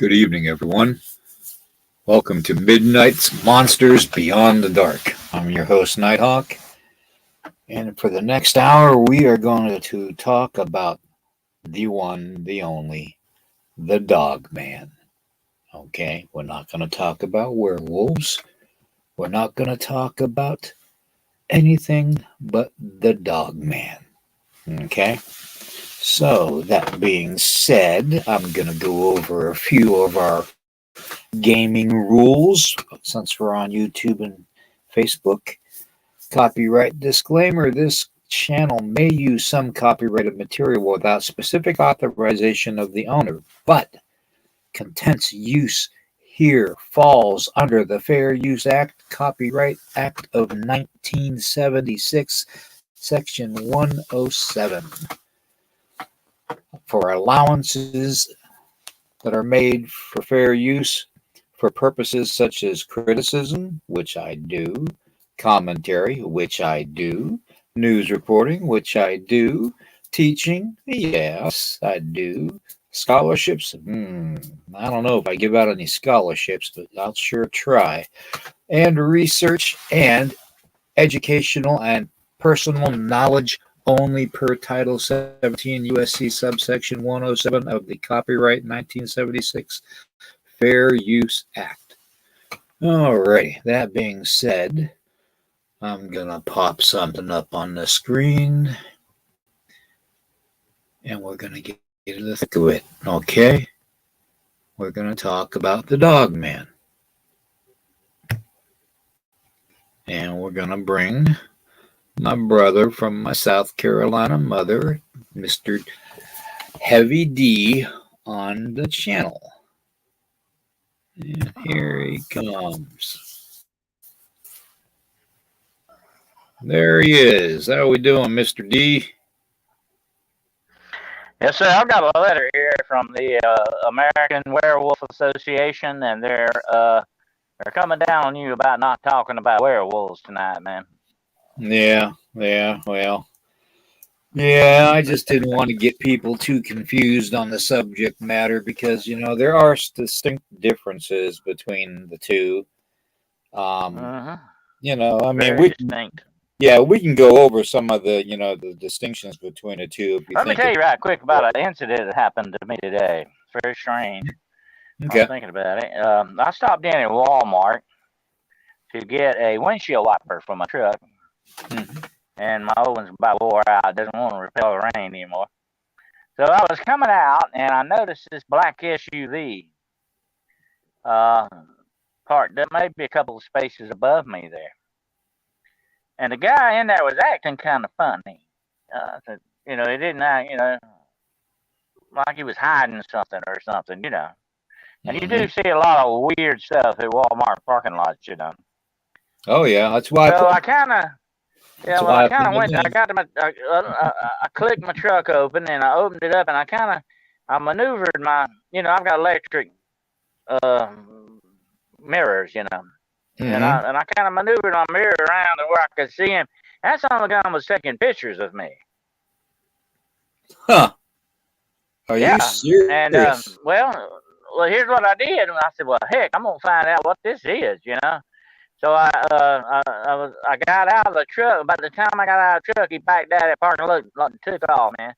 Good evening, everyone. Welcome to Midnight's Monsters Beyond the Dark. I'm your host, Nighthawk. And for the next hour, we are going to talk about the one, the only, the Dogman. Okay, we're not going to talk about werewolves. We're not going to talk about anything but the Dogman. Okay? So, that being said, I'm going to go over a few of our gaming rules since we're on YouTube and Facebook. Copyright disclaimer: this channel may use some copyrighted material without specific authorization of the owner, but content's use here falls under the Fair Use Act, Copyright Act of 1976, Section 107. For allowances that are made for fair use for purposes such as criticism, which I do, commentary, which I do, news reporting, which I do, teaching, yes, I do, scholarships, I don't know if I give out any scholarships, but I'll sure try, and research and educational and personal knowledge only per Title 17 USC subsection 107 of the Copyright 1976 Fair Use Act. Alrighty, that being said, I'm going to pop something up on the screen and we're going to get into the thick of it, okay? We're going to talk about the Dogman. And we're going to bring my brother from my South Carolina mother, Mr. Heavy D, on the channel. And here he comes. There he is. How we doing, Mr. D? Yes, sir. I've got a letter here from the American Werewolf Association, and they're coming down on you about not talking about werewolves tonight, man. Yeah, well, yeah, I just didn't want to get people too confused on the subject matter because, there are distinct differences between the two. Um, Mm-hmm. I mean, Very distinct. we can go over some of the distinctions between the two if you Let me think tell it's you right quick about an incident that happened to me today. It's very strange. I was okay. thinking about it. I stopped in at Walmart to get a windshield wiper for my truck, Mhm. and my old one's about wore out. It doesn't want to repel the rain anymore. So I was coming out, and I noticed this black SUV uh, parked up maybe a couple of spaces above me there. And the guy in there was acting kind of funny. He didn't act, like he was hiding something or something. And you do Mhm. see a lot of weird stuff at Walmart parking lots. Oh yeah, that's why I So put. I kind of, That's yeah, well, why I I kind put of my went, I name. got to my, I clicked my truck open and I opened it up and I maneuvered I've got electric uh, mirrors. And Hmm. I kind of maneuvered my mirror around to where I could see him. That son of a gun was taking pictures of me. Huh? Are you Yeah, and serious? well, here's what I did. And I said, well, heck, I'm gonna find out what this is. So I got out of the truck. By the time I got out of the truck, he backed out of the parking lot and took off, man.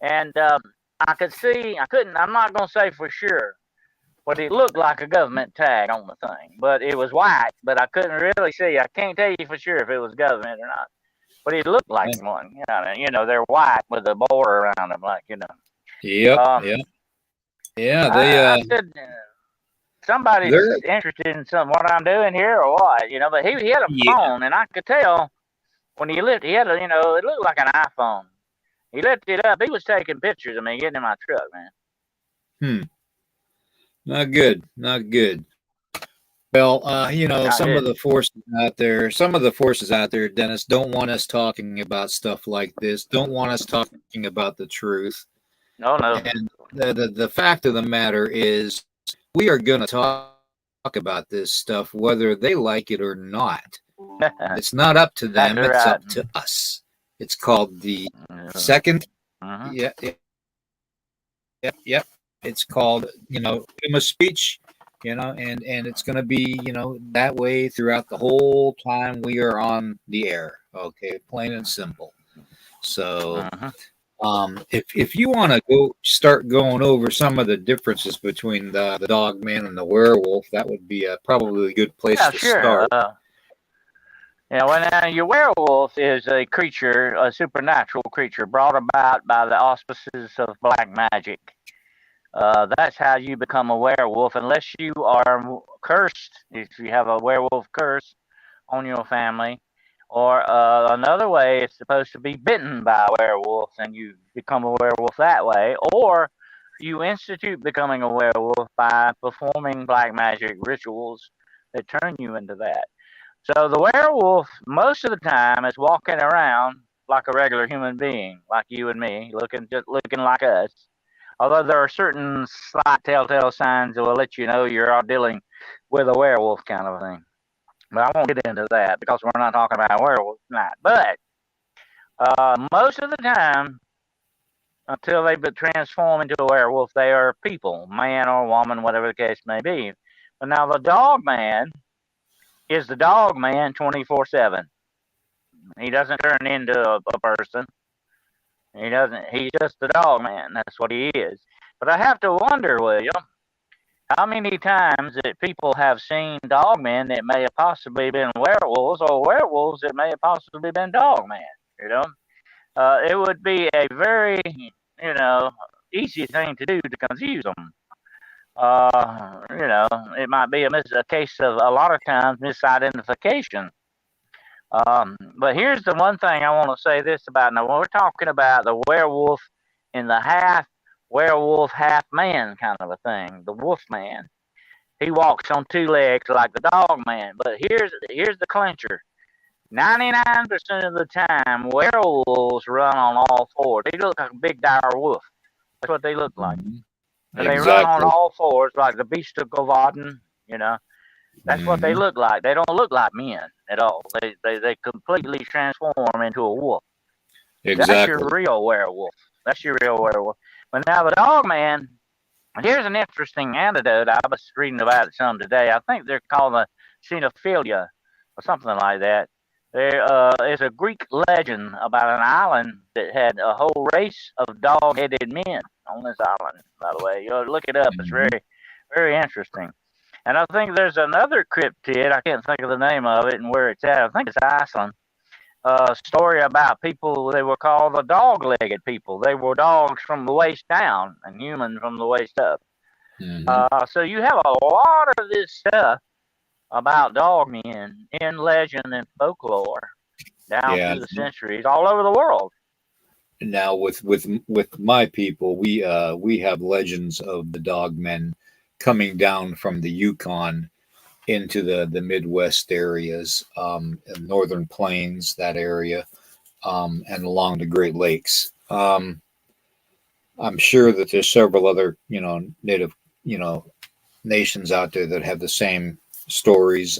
And I could see. I couldn't. I'm not gonna say for sure, but it looked like a government tag on the thing. But it was white. But I couldn't really see. I can't tell you for sure if it was government or not. But it looked like one. They're white with a border around them, like. Yep. Um, Yep. Yeah. I said, somebody's They're interested in what I'm doing here or what. But he had a yeah. phone, and I could tell when he lifted, he had it looked like an iPhone. He lifted it up. He was taking pictures of me getting in my truck, man. Hmm. Not good. Not good. Well, Not good. some of the forces out there, Dennis, don't want us talking about stuff like this. Don't want us talking about the truth. No, no. And the fact of the matter is, we are going to talk about this stuff whether they like it or not. It's not up to That's them, it's right. up to us. It's called the second. Mm-hmm. Yeah, yep. It's called, freedom of speech, and it's going to be, that way throughout the whole time we are on the air. Okay, plain and simple. So, Mm-hmm. if you want to start going over some of the differences between the dogman and the werewolf, that would be probably a good place Yeah, to sure. start. When your werewolf is a creature, a supernatural creature brought about by the auspices of black magic. That's how you become a werewolf, unless you are cursed. If you have a werewolf curse on your family, or another way, it's supposed to be bitten by a werewolf, and you become a werewolf that way, or you institute becoming a werewolf by performing black magic rituals that turn you into that. So the werewolf, most of the time, is walking around like a regular human being, like you and me, just looking like us. Although there are certain slight telltale signs that will let you know you're all dealing with a werewolf kind of thing. But I won't get into that because we're not talking about werewolves tonight. But most of the time, until they transform into a werewolf, they are people, man or woman, whatever the case may be. But now the dog man is the dog man 24/7. He doesn't turn into a person. He doesn't. He's just the dog man. That's what he is. But I have to wonder, William, how many times that people have seen dogmen that may have possibly been werewolves, or werewolves that may have possibly been dogmen. You know, it would be a very, you know, easy thing to do to confuse them. It might be a case of a lot of times misidentification. But here's the one thing I want to say this about. Now, when we're talking about the werewolf in the half werewolf, half man kind of a thing, the wolf man, he walks on two legs like the dog man. But here's the clincher. 99% of the time, werewolves run on all fours. They look like a big dire wolf. That's what they look like. And they run on all fours like the beast of Govarden, you know. That's what they look like. They don't look like men at all. They completely transform into a wolf. Exactly. That's your real werewolf. That's your real werewolf. But now the Dogman, here's an interesting anecdote. I was reading about it some today. I think they're called the xenophilia or something like that. There is a Greek legend about an island that had a whole race of dog-headed men on this island, by the way. You look it up. It's very, very interesting. And I think there's another cryptid. I can't think of the name of it and where it's at. I think it's Iceland. A story about people, they were called the dog-legged people. They were dogs from the waist down and humans from the waist up. So you have a lot of this stuff about dogmen in legend and folklore down through the centuries all over the world. Now with my people, we have legends of the dogmen coming down from the Yukon into the Midwest areas, and northern plains, that area, and along the Great Lakes. I'm sure that there's several other, native, nations out there that have the same stories.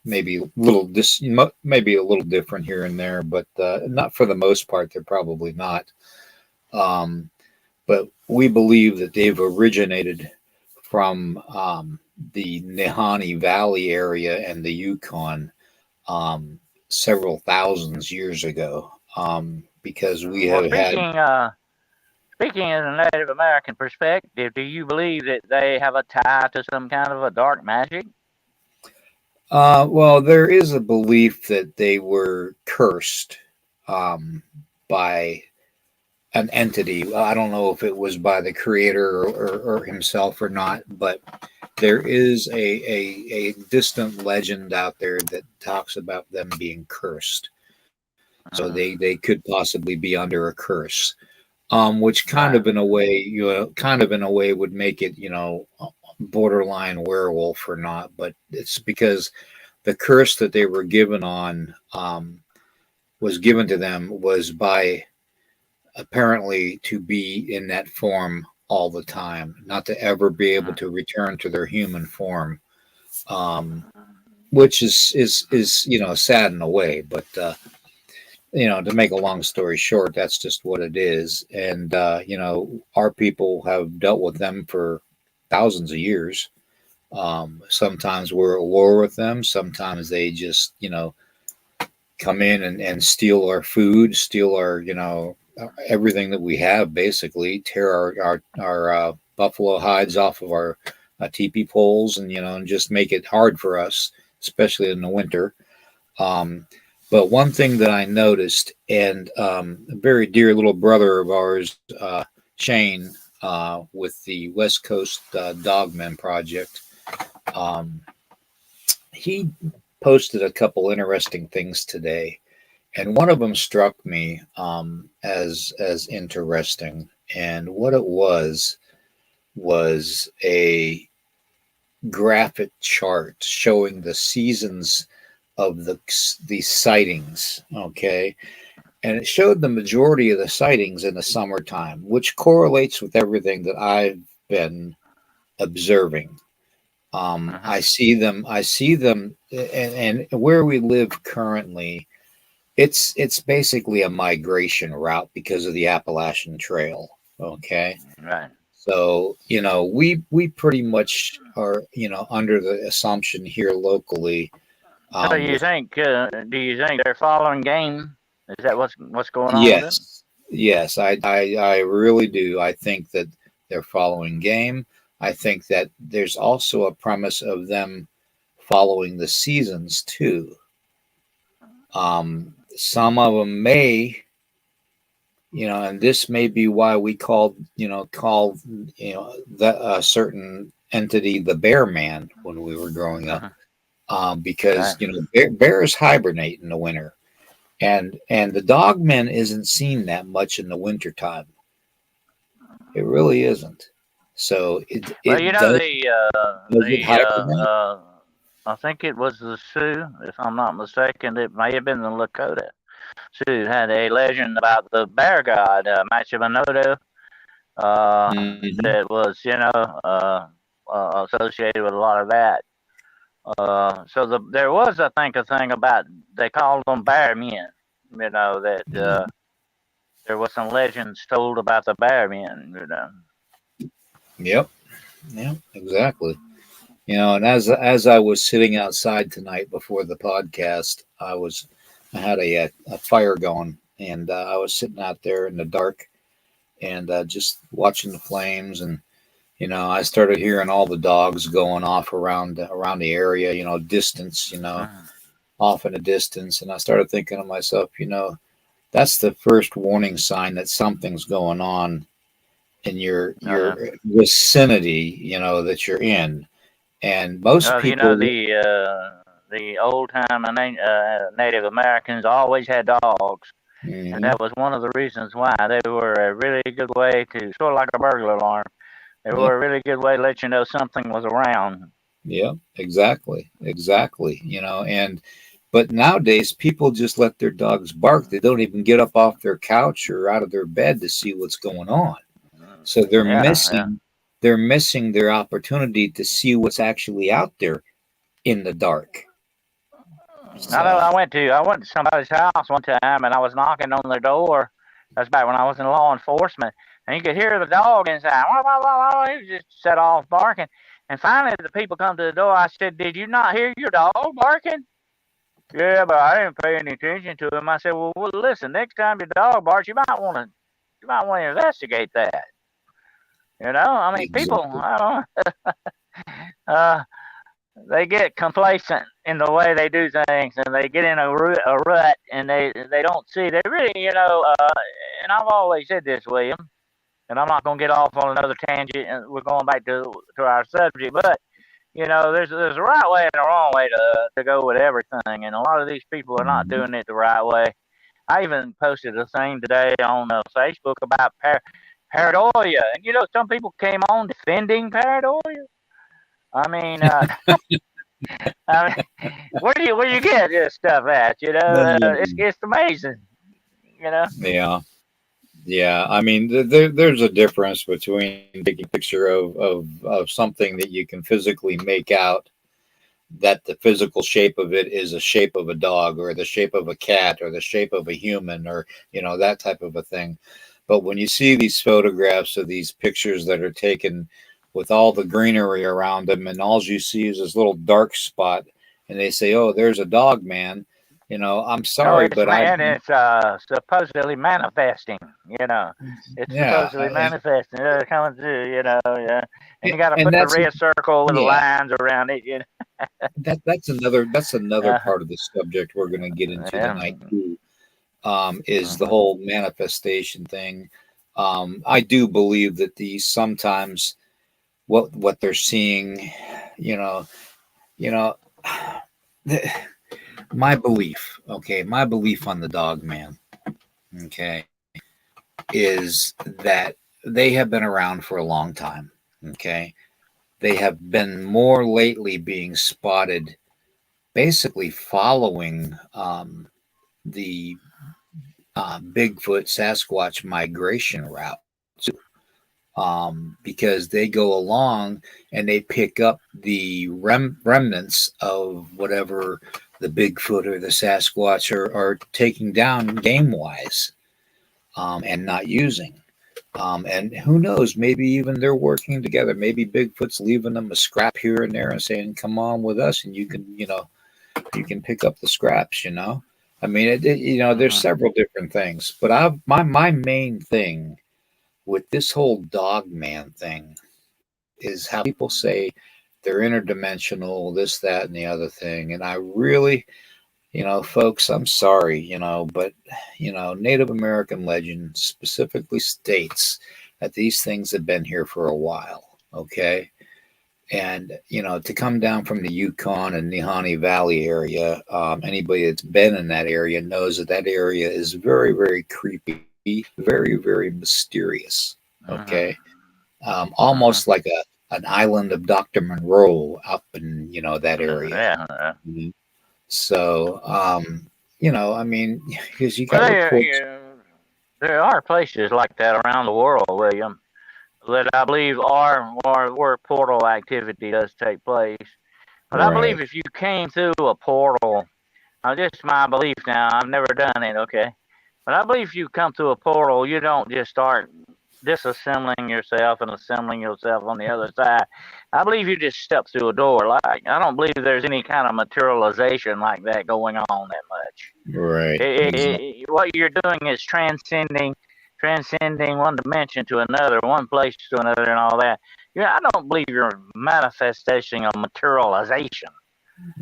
Maybe a little different here and there, but not for the most part. They're probably not. But we believe that they've originated from the Nahanni Valley area and the Yukon several thousands years ago, because we have had. Speaking as a Native American perspective, do you believe that they have a tie to some kind of a dark magic? Well, there is a belief that they were cursed by an entity. I don't know if it was by the creator or himself or not, but there is a distant legend out there that talks about them being cursed. So they could possibly be under a curse, which kind of in a way would make it, borderline werewolf or not. But it's because the curse that they were given on was given to them was by apparently to be in that form all the time, not to ever be able to return to their human form, which is sad in a way. But to make a long story short, that's just what it is. And our people have dealt with them for thousands of years. Sometimes we're at war with them. Sometimes they just come in and steal our food, steal our everything that we have, basically tear our buffalo hides off of our teepee poles, and just make it hard for us, especially in the winter. But one thing that I noticed, and a very dear little brother of ours, Shane, with the West Coast Dogman Project, he posted a couple interesting things today. And one of them struck me as interesting. And what it was a graphic chart showing the seasons of the sightings. Okay. And it showed the majority of the sightings in the summertime, which correlates with everything that I've been observing. I see them, and where we live currently, it's basically a migration route because of the Appalachian Trail. Okay. Right. So, we pretty much are, under the assumption here locally. So do you think they're following game? Is that what's going on? Yes. Yes, I really do. I think that they're following game. I think that there's also a premise of them following the seasons too. Some of them may, and this may be why we called that certain entity the Bear Man when we were growing up, because bears hibernate in the winter, and the Dogman isn't seen that much in the wintertime. It really isn't. So it well, does. I think it was the Sioux, if I'm not mistaken. It may have been the Lakota Sioux had a legend about the bear god, Machibanodo, that was, associated with a lot of that. There was, I think, a thing about they called them bear men. That there was some legends told about the bear men. Yep. Yeah, exactly. And as I was sitting outside tonight before the podcast, I had a fire going, and I was sitting out there in the dark and just watching the flames, and I started hearing all the dogs going off around the area, distance, off in the distance, and I started thinking to myself, that's the first warning sign that something's going on in your vicinity, that you're in. And most people, The old time Native Americans always had dogs, and that was one of the reasons why they were a really good way to, sort of like a burglar alarm. They were a really good way to let you know something was around. Yeah, exactly. But nowadays people just let their dogs bark. They don't even get up off their couch or out of their bed to see what's going on. So they're missing their opportunity to see what's actually out there in the dark. I know I went to somebody's house one time, and I was knocking on their door. That's back when I was in law enforcement, and you could hear the dog inside. He was just set off barking. And finally, the people come to the door. I said, "Did you not hear your dog barking?" "Yeah, but I didn't pay any attention to him." I said, "Well, listen. Next time your dog barks, you might want to investigate that." I mean, people. I don't. They get complacent in the way they do things, and they get in a rut, and they don't see. They really, and I've always said this, William, and I'm not going to get off on another tangent, and we're going back to our subject, but there's a right way and a wrong way to go with everything, and a lot of these people are not doing it the right way. I even posted a thing today on Facebook about pareidolia, and some people came on defending pareidolia. I mean, where do you get this stuff at? It's amazing. Yeah. I mean, there's a difference between taking a picture of something that you can physically make out, that the physical shape of it is a shape of a dog or the shape of a cat or the shape of a human, or that type of a thing. But when you see these photographs of these pictures that are taken with all the greenery around them, and all you see is this little dark spot, and they say, "Oh, there's a dog man." I'm sorry, but it's supposedly manifesting. It's supposedly manifesting. It's coming through. And you got to put the red circle with the lines around it. That's another part of the subject we're going to get into tonight too. Is the whole manifestation thing. I do believe that these sometimes what they're seeing, my belief on the dog man, is that they have been around for a long time. They have been more lately being spotted basically following the Bigfoot Sasquatch migration route, because they go along and they pick up the remnants of whatever the Bigfoot or the Sasquatch are taking down game wise, and not using. And who knows, maybe even they're working together. Maybe Bigfoot's leaving them a scrap here and there and saying, "Come on with us, and you can pick up the scraps." I mean, there's several different things, but my main thing with this whole Dogman thing is how people say they're interdimensional, this, that, and the other thing. And I really, folks, I'm sorry, but, Native American legend specifically states that these things have been here for a while. Okay. And, to come down from the Yukon and Nihani Valley area, anybody that's been in that area knows that area is very, very creepy, very, very mysterious. Okay. Almost like an island of Dr. Monroe up in that area. Yeah. Mhm. So I mean, because you Well, got reports. there are places like that around the world, William, that I believe are where portal activity does take place. But I Right. believe if you came through a portal, now this is my belief now, I've never done it, okay? But I believe if you come through a portal, you don't just start disassembling yourself and assembling yourself on the other side. I believe you just step through a door. Like, I don't believe there's any kind of materialization like that going on that much. Right. Exactly. What you're doing is transcending one dimension to another, one place to another, and all that. Yeah, I don't believe you're manifesting a materialization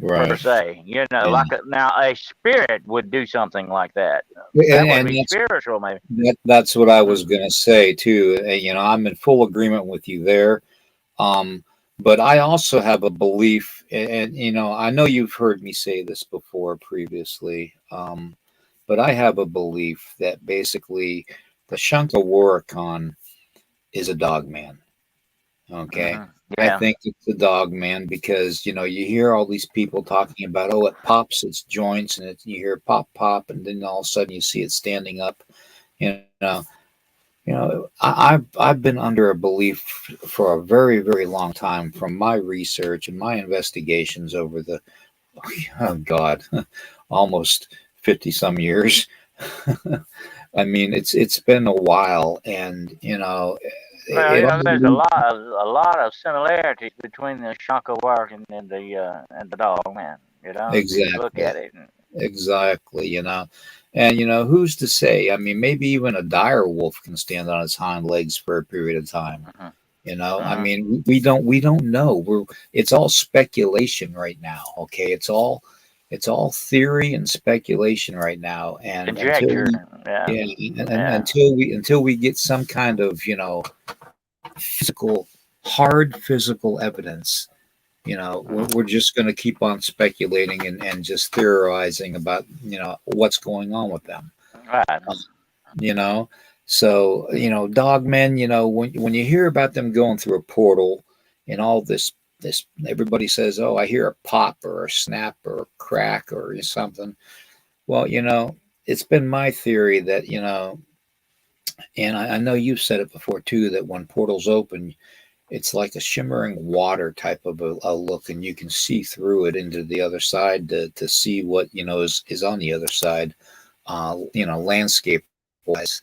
per Right. se. Yeah. Like now a spirit would do something like that. That would And be spiritual, maybe. that's what I Mm-hmm. was gonna say too. I'm in full agreement with you there. Um, but I also have a belief, and I know you've heard me say this before previously. But I have a belief that basically the Shunka Waricon is a dog man. Okay. Mm-hmm. I Yeah. think it's a dog man because you hear all these people talking about, oh, it pops its joints, and you hear pop pop, and then all of a sudden you see it standing up. You know, I've been under a belief for a very very long time from my research and my investigations over the oh God, almost 50 some years. I mean, it's been a while, and Well, it there's all a lot of similarities between the Shunka work and the dog man. If you look exactly, at it. exactly, and who's to say? I mean, maybe even a dire wolf can stand on its hind legs for a period of time. Mm-hmm. I Mm-hmm. mean, we don't know. It's all speculation right now. Okay, it's all theory and speculation right now, and until Conjecture. we Yeah. yeah, and Yeah. until we get some kind of physical, hard physical evidence, we're, Mm-hmm. we're just going to keep on speculating and just theorizing about what's going on with them. Right. Um, you know, so dogmen. When you hear about them going through a portal and all this everybody says, oh, I hear a pop or a snap or a crack or something. Well, it's been my theory that and I know you've said it before too, that when portals open, it's like a shimmering water type of a look, and you can see through it into the other side to see what is on the other side, landscape wise,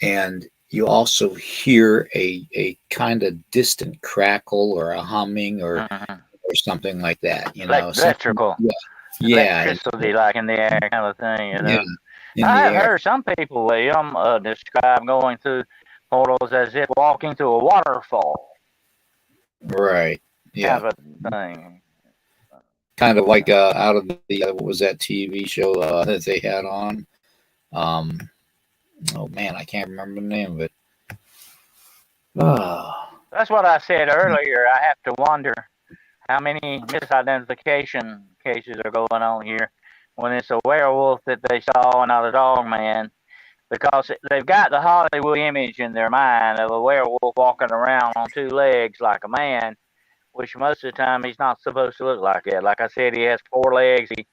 and you also hear a kind of distant crackle or a humming Mm-hmm. or something like that. Something, Electrical. yeah, yeah, Electricity, like in the air, kind of thing. yeah, in I the have air, heard some people, William, describe going through portals as if walking through a waterfall, right? Yeah, kind of a thing. kind of like out of the what was that TV show that they had on? Um, oh man, I can't remember the name of it. Ah, That's what I said earlier. I have to wonder how many misidentification cases are going on here when it's a werewolf that they saw and not a dog man, because they've got the Hollywood image in their mind of a werewolf walking around on two legs like a man, which most of the time he's not supposed to look like that. Like I said, he has four legs. He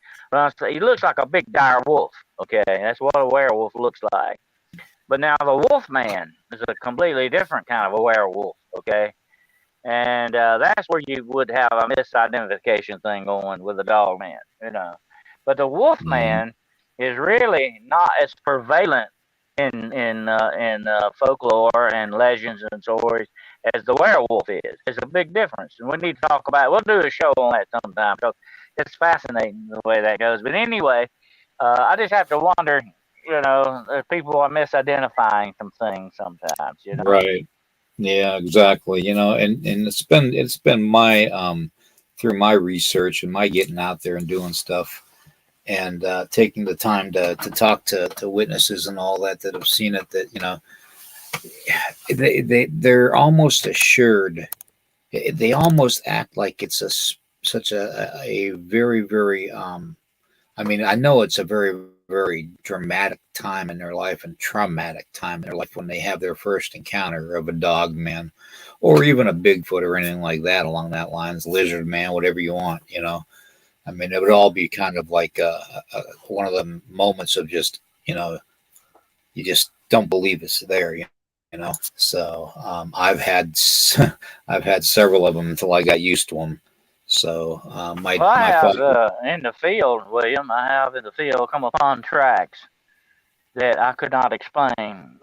looks like a big dire wolf. Okay, that's what a werewolf looks like. But now the wolf man is a completely different kind of a werewolf. Okay, and that's where you would have a misidentification thing going with the dog man. But the wolf mm, man is really not as prevalent in folklore and legends and stories as the werewolf is. There's a big difference, and we need to talk about it. We'll do a show on that sometime because it's fascinating the way that goes. But anyway, I just have to wonder, if people are misidentifying some things sometimes. right. Yeah, exactly. And it's been my through my research and my getting out there and doing stuff and taking the time to talk to witnesses and all that have seen it, that they're almost assured. They almost act like it's such a very very I mean, I know it's a very very dramatic time in their life and traumatic time in their life when they have their first encounter of a dog man or even a Bigfoot or anything like that along that lines, lizard man, whatever you want, you know. I mean, it would all be kind of like one of the moments of just, you know, you just don't believe it's there, you know. So I've had several of them until I got used to them. So Well, I my have father. in the field, William. I have in the field come upon tracks that I could not explain.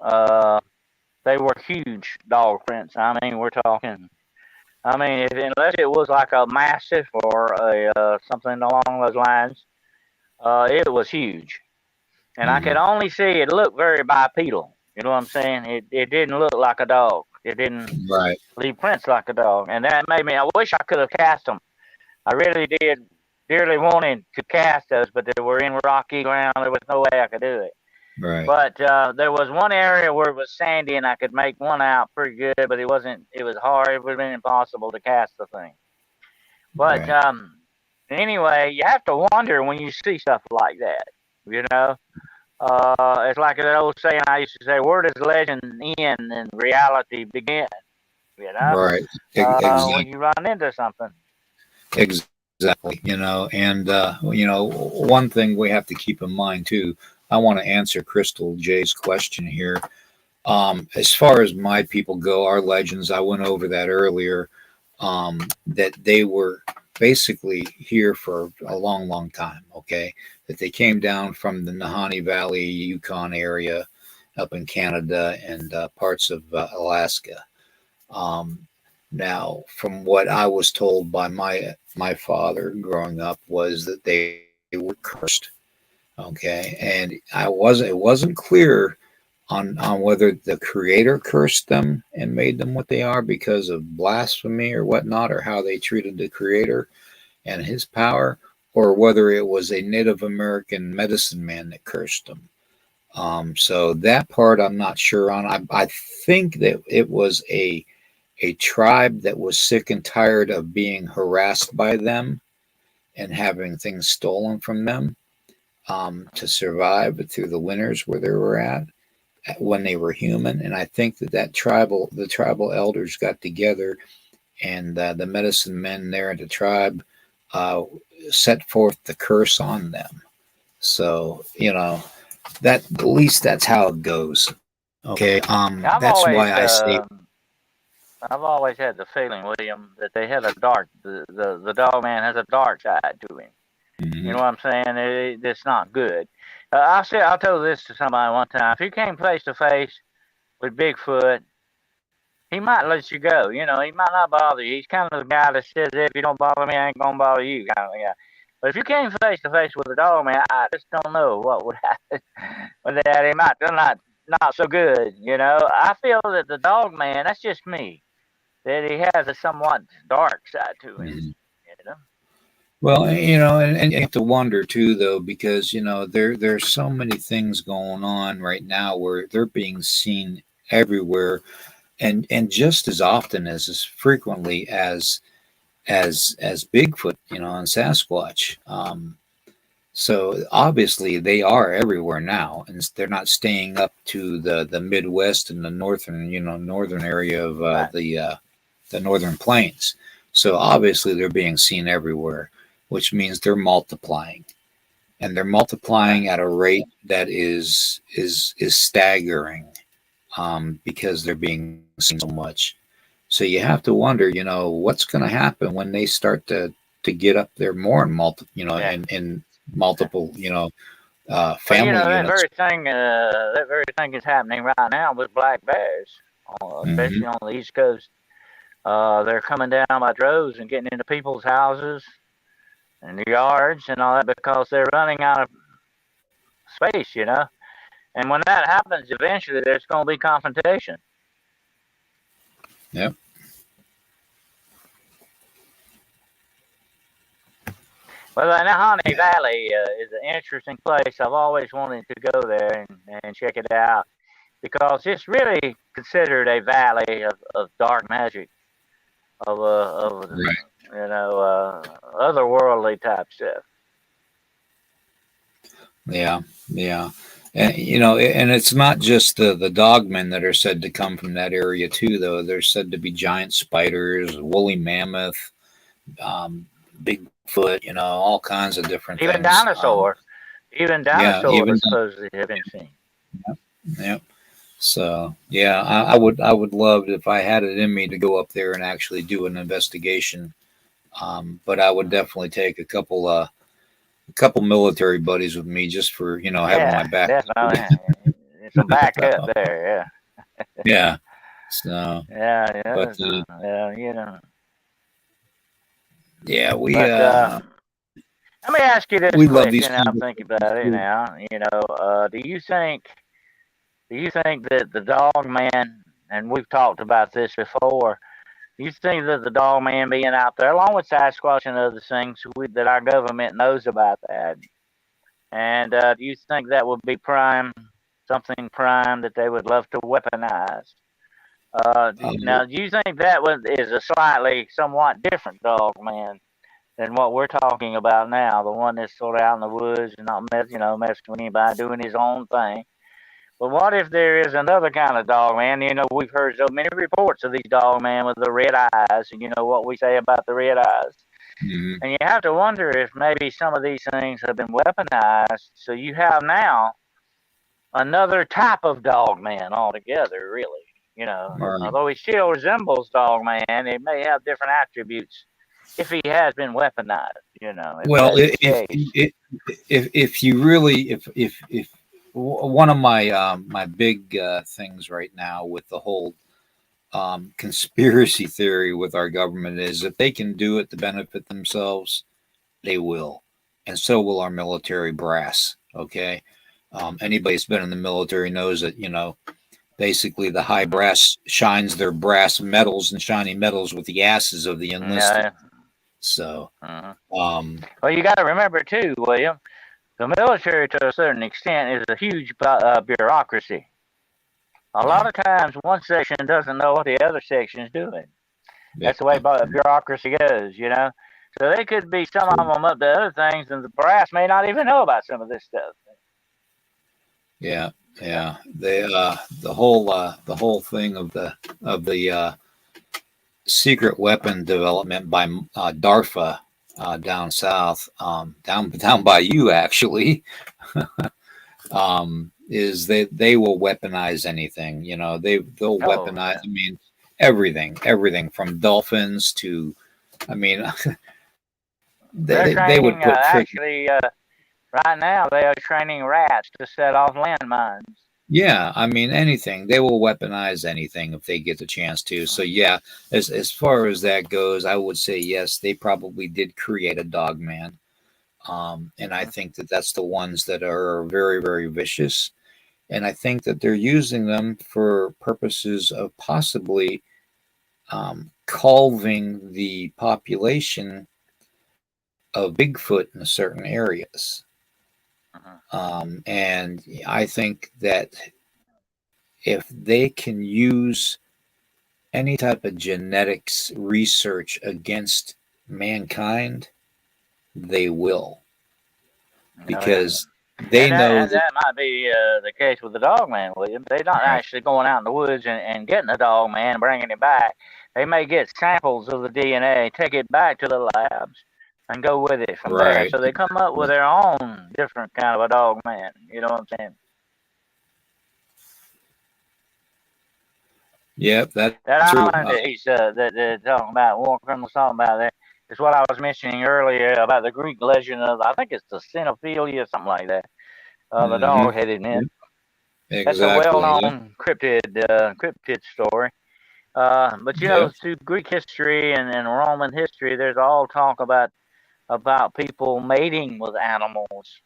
They were huge dog prints. I mean, we're talking. I mean, unless it was like a mastiff or a something along those lines, it was huge, and I could Mhm. only see it looked very bipedal. You know what I'm saying? It didn't look like a dog. It didn't Right, leave prints like a dog, and that made me. I wish I could have cast them. I really did dearly wanted to cast those, but they were in rocky ground. There was no way I could do it. right, But there was one area where it was sandy, and I could make one out pretty good, but it wasn't. It was hard. It would have been impossible to cast the thing. But right. anyway, you have to wonder when you see stuff like that. You know, it's like that old saying I used to say: "Where does legend end and reality begin?" You know, Right. Exactly. when you run into something. Exactly. You know, and you know, one thing we have to keep in mind too. I want to answer Crystal J's question here. As far as my people go, our legends, I went over that earlier. That they were basically here for a long, long time. Okay, that they came down from the Nahanni Valley, Yukon area, up in Canada and parts of Alaska. Um, Now, from what I was told by my father growing up, was that they were cursed. Okay, and it wasn't clear on whether the Creator cursed them and made them what they are because of blasphemy or whatnot, or how they treated the Creator and His power, or whether it was a Native American medicine man that cursed them. So that part I'm not sure on. I think that it was a tribe that was sick and tired of being harassed by them and having things stolen from them, to survive through the winters where they were at when they were human. And I think that the tribal elders got together, and the medicine men there at the tribe uh, set forth the curse on them. So you know that at least that's how it goes. Okay, I've that's always why I say. I've always had the feeling, William, that they had a dark. The dog man has a dark side to him. You Mhm. know what I'm saying? It's not good. I told this to somebody one time. If you came face to face with Bigfoot, he might let you go. You know, he might not bother you. He's kind of the guy that says, "If you don't bother me, I ain't gonna bother you," kind of guy. But if you came face to face with a dog man, I just don't know what would happen. With that, he might not so good. You know, I feel that the dog man. That's just me. That he has a somewhat dark side to him. Mhm. You know. Well, you know, and you have to wonder too, though, because you know there's so many things going on right now where they're being seen everywhere, and just as often as frequently as Bigfoot, you know, and Sasquatch. So obviously they are everywhere now, and they're not staying up to the Midwest and the northern, you know, northern area of Right. the northern plains. So obviously they're being seen everywhere, which means they're multiplying, and they're Right. multiplying at a rate that is staggering, because they're being seen so much. So you have to wonder, you know, what's going to happen when they start to get up there more in you know, Yeah. in Yeah. multiple, you know, Well, you family know units. that very thing is happening right now with black bears, Hmm. especially on the East Coast. They're coming down by droves and getting into people's houses and the yards and all that because they're running out of space. You know, and when that happens, eventually there's going to be confrontation. Yep. Well, the Nahanni Valley is an interesting place. I've always wanted to go there and check it out because it's really considered a valley of dark magic, of Right. you know otherworldly type stuff. Yeah. Yeah. And and it's not just the dogmen that are said to come from that area too, though. There's said to be giant spiders, woolly mammoth, Bigfoot, all kinds of different Even things. even Yeah, even dinosaurs supposedly have been seen. yeah. So yeah, I would love if I had it in me to go up there and actually do an investigation. But I would definitely take a couple military buddies with me just for having my Yeah, back. definitely. Some backup there. Yeah. So, Yeah, but yeah. yeah, we But let me ask you this we love these question. kinds I'm of thinking things about it too. now. Do you think that the dog man, and we've talked about this before, do you think that the dog man being out there, along with Sasquatch and other things, that our government knows about that, and do you think that would be something prime that they would love to weaponize? Um, Now, do you think that is a somewhat different dog man than what we're talking about now? The one that's sort of out in the woods and not messing with anybody, doing his own thing. But what if there is another kind of dog man? We've heard so many reports of these dog men with the red eyes, and you know what we say about the red eyes. mhm. And you have to wonder if maybe some of these things have been weaponized. So you have now another type of dog man altogether, really. Right. Although he still resembles dog man, it may have different attributes if he has been weaponized. If Well, that's the case. if you really if one of my big things right now with the whole conspiracy theory with our government is if they can do it to benefit themselves, they will, and so will our military brass. Okay, anybody that's been in the military knows that basically the high Mm-hmm. brass shines their brass metals and shiny metals with the asses of the enlisted. Yeah. So, Mm-hmm. um, Well, you got to remember too, William. The military, to a certain extent, is a huge bureaucracy. A yeah, lot of times, one section doesn't know what the other section is doing. yeah, That's the way bureaucracy goes. So they could be some of them up to other things, and the brass may not even know about some of this stuff. yeah, Yeah. yeah. The whole thing of the secret weapon development by DARPA down south, down by you actually, is they will weaponize anything. They'll Oh, weaponize. yeah. I mean, everything from dolphins to, I mean, They're they would training, put freaking. actually, right now, they are training rats to set off landmines. Yeah, I mean anything. They will weaponize anything if they get the chance to. So yeah, as far as that goes, I would say yes, they probably did create a dog man. And I Mm-hmm. think that that's the ones that are very, very vicious. And I think that they're using them for purposes of possibly calving the population of Bigfoot in certain areas. Mm-hmm. And I think that if they can use any type of genetics research against mankind, they will, Oh, yeah. because they And know that. that might be the case with the dog man, William. They're not Right, actually going out in the woods and getting the dog man and bringing it back. They may get samples of the DNA, take it back to the labs, and go with it from there. right. So they come up with their own different kind of a dog man. You know what I'm saying? Yep, that's That true. island that he's that they're talking about, War Criminal's talking about there, is what I was mentioning earlier about the Greek legend of, I think it's the Xenophilia, something like that, the Hmm. dog-headed men. That's a Exactly. Yep. well-known cryptid story. But Yep. through Greek history and Roman history, there's all talk about people mating with animals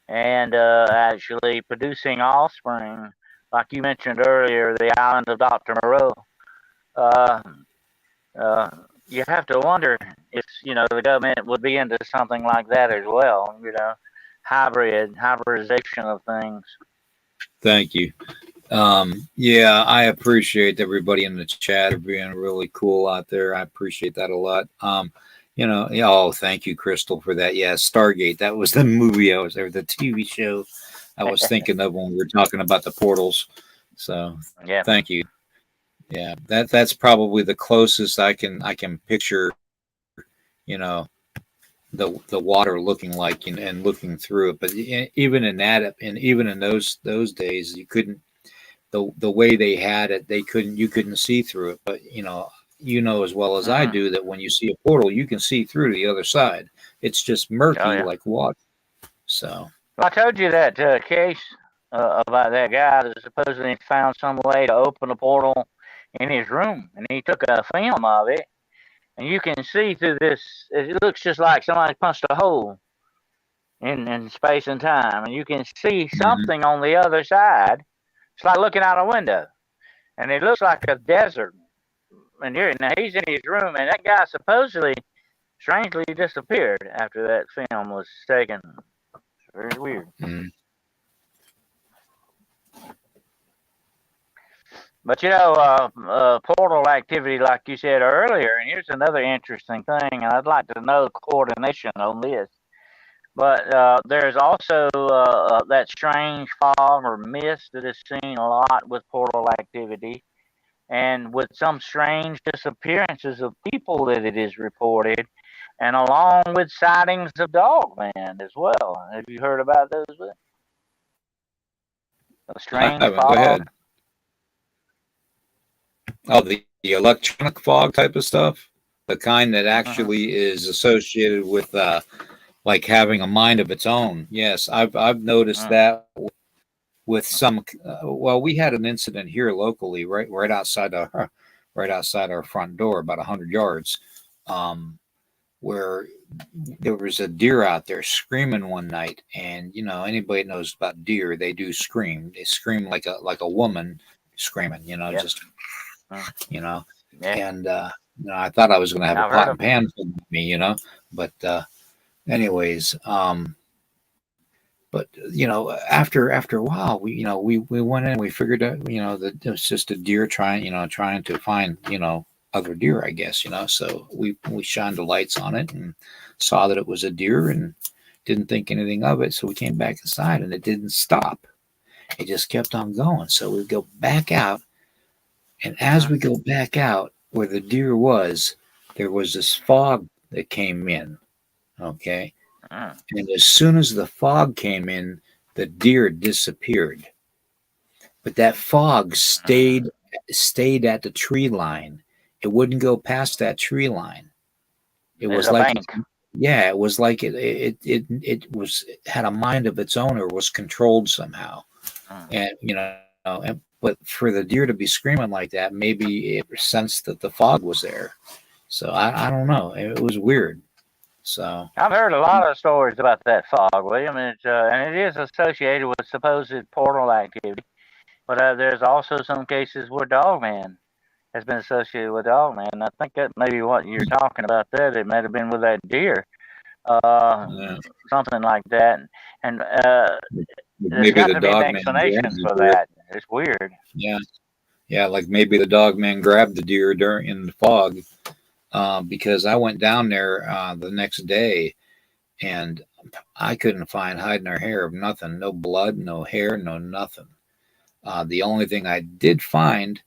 and actually producing offspring, like you mentioned earlier, the island of Dr. Moreau. Uh, uh, you have to wonder if the government would be into something like that as well. Hybridization of things. Thank you. Yeah, I appreciate everybody in the chat being really cool out there. I appreciate that a lot. Yeah, oh, thank you, Crystal, for that. Yeah, Stargate. That was the movie I was there, the TV show. I was thinking of when we were talking about the portals. So Yeah. thank you. Yeah, that's probably the closest I can picture, you know, the water looking like and looking through it. But even in that, and even in those days, you couldn't the way they had it, you couldn't see through it. But you know as well as I Mm-hmm. do that when you see a portal, you can see through to the other side. It's just Oh, murky yeah. like water. So Well, I told you that case about that guy that supposedly found some way to open a portal in his room, and he took a film of it, and you can see through this. It looks just like somebody punched a hole in space and time, and you can see mhm. something on the other side. It's like looking out a window, and it looks like a desert. And now he's in his room, and that guy supposedly strangely disappeared after that film was taken. It's very weird. Mhm. But portal activity, like you said earlier, and here's another interesting thing, and I'd like to know coordination on this. But there's also that strange fog or mist that is seen a lot with portal activity, and with some strange disappearances of people that it is reported, and along with sightings of Dogman as well. Have you heard about those? A I strange haven't. Go fog. ahead. Oh, the electronic fog type of stuff, the kind that Uh-huh. actually is associated with like having a mind of its own. Yes, I've noticed Uh, that with some. Well, we had an incident here locally, right outside our right outside our front door, about 100 yards, um, where there was a deer out there screaming one night, and anybody that knows about deer, they do scream. They scream like a woman screaming. yep. Just Uh, you know, yeah. and I thought I was going to have a I've heard pot of. and pan for me, but anyways, but after a while, we went in, we figured out, that it was just a deer trying to find, other deer, I guess, so we shined the lights on it and saw that it was a deer and didn't think anything of it. So we came back inside and it didn't stop. It just kept on going. So we go back out, and as Uh, we go back out where the deer was, there was this fog that came in. Okay. uh, And as soon as the fog came in, the deer disappeared. But that fog uh. stayed at the tree line. It wouldn't go past that tree line. It There's was a like bank. yeah, it was like it had a mind of its own or was controlled somehow. Uh, And but for the deer to be screaming like that, maybe it sensed that the fog was there. So I don't know. It was weird. So I've heard a lot of stories about that fog, William, and it is associated with supposed portal activity. But there's also some cases where Dogman has been associated with Dogman. I think that may be what you're talking about there. It might have been with that deer, uh, yeah, something like that. And there's maybe got the to be an dog man explanation grabbed the for deer. that. It's weird. Yeah, yeah, like maybe the dog man grabbed the deer during in the fog. Because I went down there the next day and I couldn't find hide nor hair of nothing. No blood, no hair, no nothing. The only thing I did find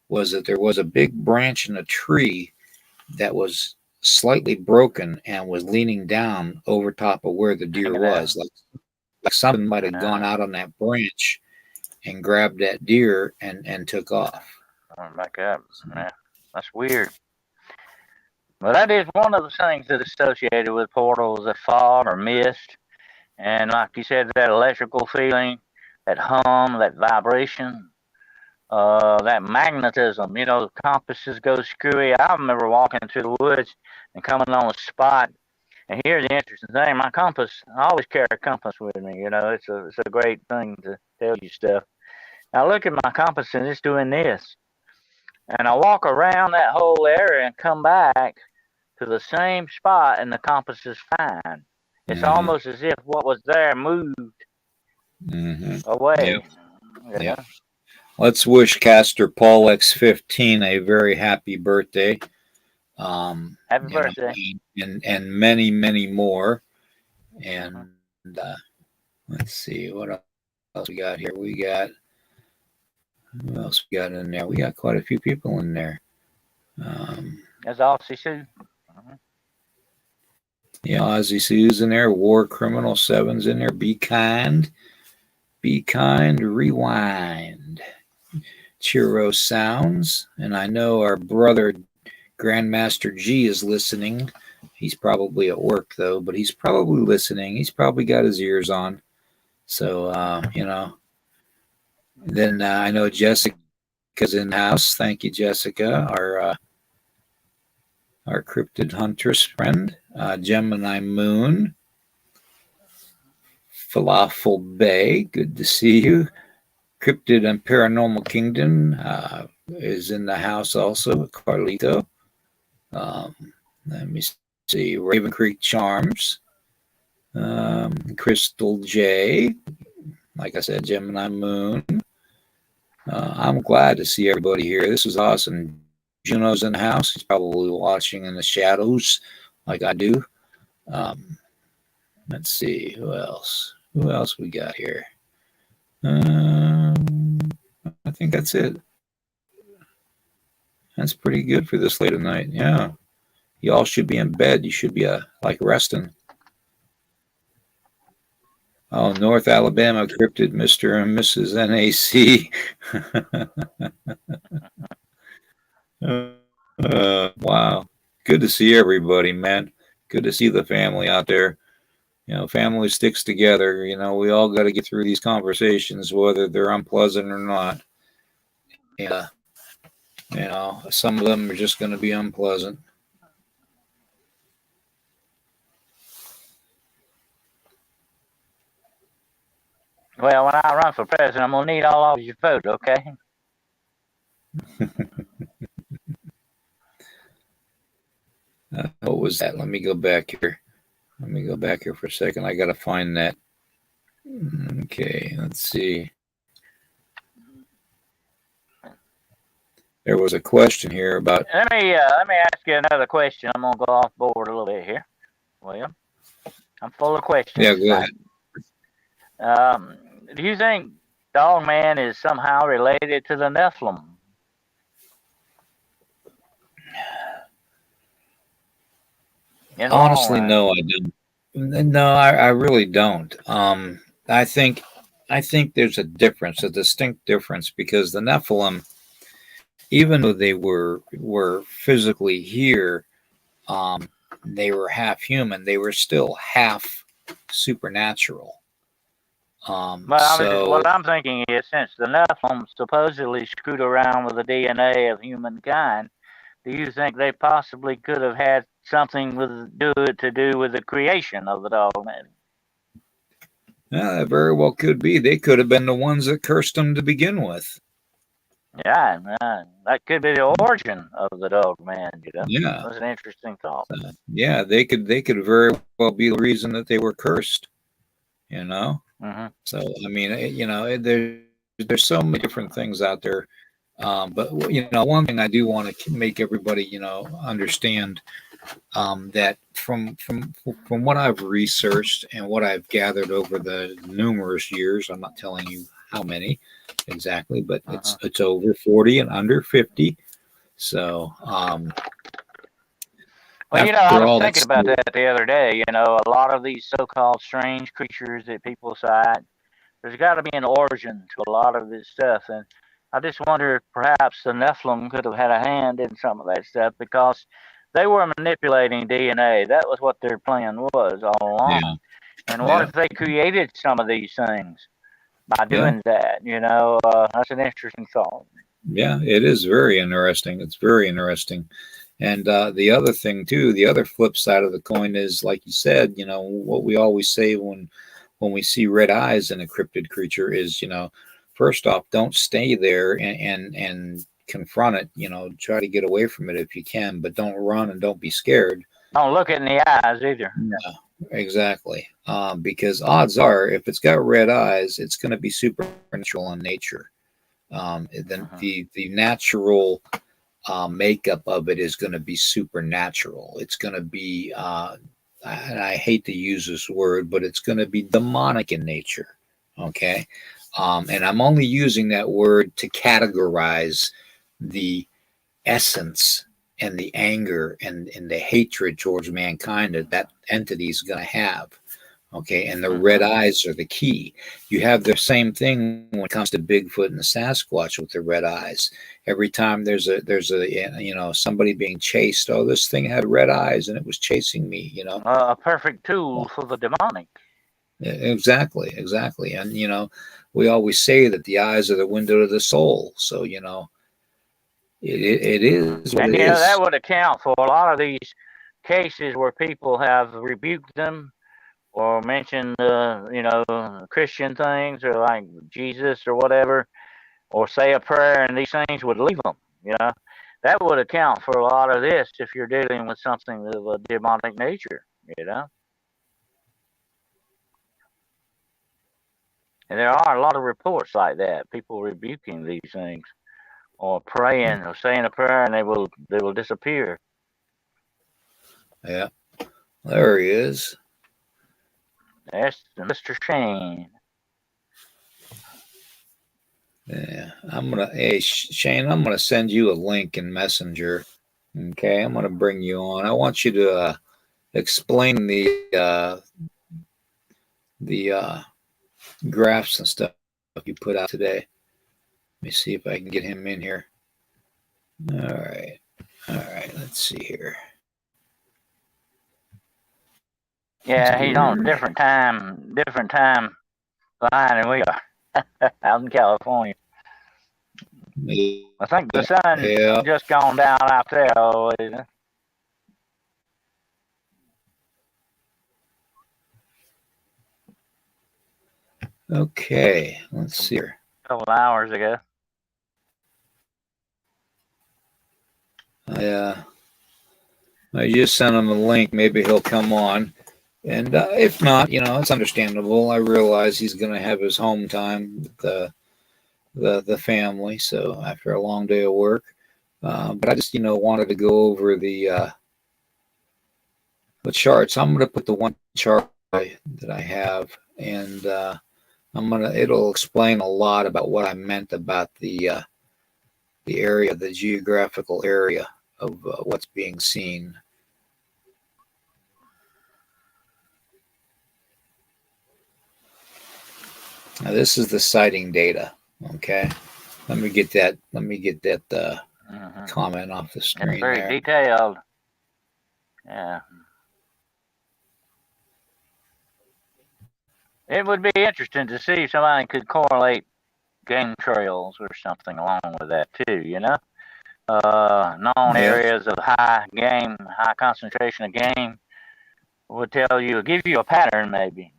was that there was a big branch in a tree that was slightly broken and was leaning down over top of where the deer Hanging out. was. Like something might have gone Uh, out on that branch and grabbed that deer and took off. back up. Yeah, that's weird. Well, that is one of the things that is associated with portals, that fog or mist. And like you said, that electrical feeling, that hum, that vibration, that magnetism. Compasses go screwy. I remember walking through the woods and coming on a spot. And here's the interesting thing: my compass. I always carry a compass with me. It's a great thing to tell you stuff. I look at my compass and it's doing this, and I walk around that whole area and come back to the same spot, and the compass is fine. It's Mm-hmm. almost as if what was there moved Mm-hmm. Yeah. away. Yeah. Yeah. Let's wish Caster Paul X15 a very happy birthday. Happy birthday. And many, many more. Uh-huh. And let's see what else. else we got here? Who else we got in there? We got quite a few people in there. That's Aussie Sue. Yeah, Ozzy Sue's in there. War Criminal 7's in there. Be Kind, Rewind. Chiro Sounds. And I know our brother Grandmaster G is listening. He's probably at work, though, but he's probably listening. He's probably got his ears on. So, Then I know Jessica's in the house. Thank you, Jessica, our cryptid huntress friend. Gemini Moon. Falafel Bay, good to see you. Cryptid and Paranormal Kingdom is in the house also. Carlito. Let me see. Raven Creek Charms. Crystal J. Like I said, Gemini Moon. I'm glad to see everybody here. This is awesome. Juno's in the house. He's probably watching in the shadows like I do. Let's see. Who else? Who else we got here? I think that's it. That's pretty good for this late at night. Yeah. Y'all should be in bed. You should be like resting. Oh, North Alabama cryptid, Mr. and Mrs. NAC. Wow. Good to see everybody, man. Good to see the family out there. Family sticks together. We all got to get through these conversations, whether they're unpleasant or not. Yeah. Some of them are just going to be unpleasant. Well, when I run for president, I'm going to need all of your vote, okay? What was that? Let me go back here. For a second. I got to find that. Okay, let's see. There was a question here about. Let me ask you another question. I'm gonna go off board a little bit here. Well, I'm full of questions. Yeah, go ahead. Do you think Dogman is somehow related to the Nephilim? Honestly, no, I don't. No, I really don't. I think there's a distinct difference, because the Nephilim, even though they were physically here, they were half human. They were still half supernatural. What I'm thinking is, since the Nephilim supposedly screwed around with the DNA of humankind, do you think they possibly could have had something to do with the creation of the Dogman? Yeah, that very well could be. They could have been the ones that cursed them to begin with. Yeah, that could be the origin of the Dogman. Yeah, that's an interesting thought. Yeah, they could very well be the reason that they were cursed. Mm-hmm. So I mean, there's so many different things out there. But one thing I do want to make everybody understand, that from what I've researched and what I've gathered over the numerous years, I'm not telling you how many exactly, but it's over 40 and under 50. So well, I was thinking about that the other day. A lot of these so-called strange creatures that people cite, there's got to be an origin to a lot of this stuff, and I just wonder if perhaps the Nephilim could have had a hand in some of that stuff, because they were manipulating DNA. That was what their plan was all along. Yeah. And what if they created some of these things by doing that? That's an interesting thought. Yeah, it is very interesting. It's very interesting. And the other thing too, the other flip side of the coin is, like you said, what we always say when we see red eyes in a cryptid creature is, first off, don't stay there and confront it. Try to get away from it if you can, but don't run and don't be scared. Don't look it in the eyes either. Yeah, exactly. Because odds are, if it's got red eyes, it's going to be supernatural in nature. Then the natural makeup of it is going to be supernatural. It's going to be, and I hate to use this word, but it's going to be demonic in nature. Okay. And I'm only using that word to categorize the essence and the anger and the hatred towards mankind that entity is going to have. Okay, and the red eyes are the key. You have the same thing when it comes to Bigfoot and the Sasquatch with the red eyes. Every time there's a somebody being chased, oh, this thing had red eyes and it was chasing me. A perfect tool for the demonic. Exactly. And we always say that the eyes are the window to the soul. So it is what and it is. that would account for a lot of these cases where people have rebuked them or mentioned Christian things or like Jesus or whatever, or say a prayer, and these things would leave them. That would account for a lot of this if you're dealing with something of a demonic nature. And there are a lot of reports like that, people rebuking these things or praying or saying a prayer, and they will disappear. Yeah, there he is. That's Mr. Shane. Yeah, hey, Shane, I'm gonna send you a link in Messenger. Okay, I'm gonna bring you on. I want you to explain the graphs and stuff you put out today. Let me see if I can get him in here. All right, let's see here. Yeah, he's on a different time line than we are out in California. I think the sun just gone down out there always. Okay, let's see here. A couple hours ago. I just sent him a link. Maybe he'll come on. And if not, it's understandable. I realize he's going to have his home time with the family. So after a long day of work, but I just wanted to go over the charts. I'm going to put the one chart that I have, and it'll explain a lot about what I meant about the area, the geographical area of what's being seen. Now this is the sighting data. Okay, let me get that comment off the screen. It's very detailed. Yeah. It would be interesting to see if somebody could correlate game trails or something along with that too. Known areas of high concentration of game would give you a pattern maybe.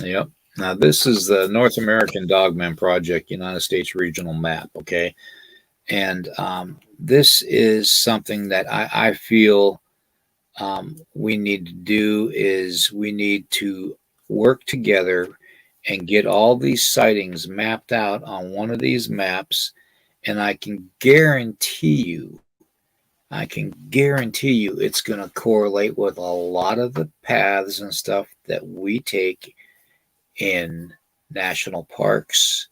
Yep. Now, this is the North American Dogman Project, United States Regional Map, okay? And this is something that I feel we need to do is we need to work together and get all these sightings mapped out on one of these maps. And I can guarantee you it's going to correlate with a lot of the paths and stuff that we take in national parks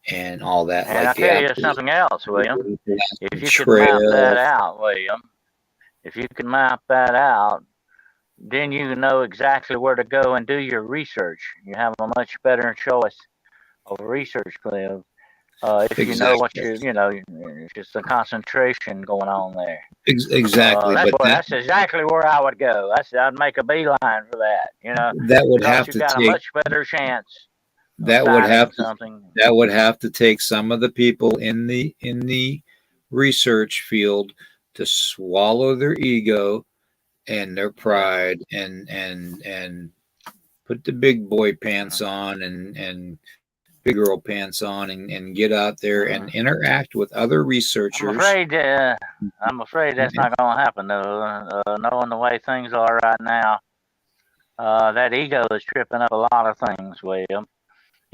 and all that. And I'll tell you something else, William. If you can map that out, William, then you know exactly where to go and do your research. You have a much better choice of research field. If you know what it's just a concentration going on there. Exactly. That's exactly where I would go. I'd make a beeline for that. That would have to got take a much better chance. That would have to take some of the people in the research field to swallow their ego and their pride and put the big boy pants on and big girl pants on and get out there and interact with other researchers. I'm afraid that's not going to happen though. Knowing the way things are right now, that ego is tripping up a lot of things, William.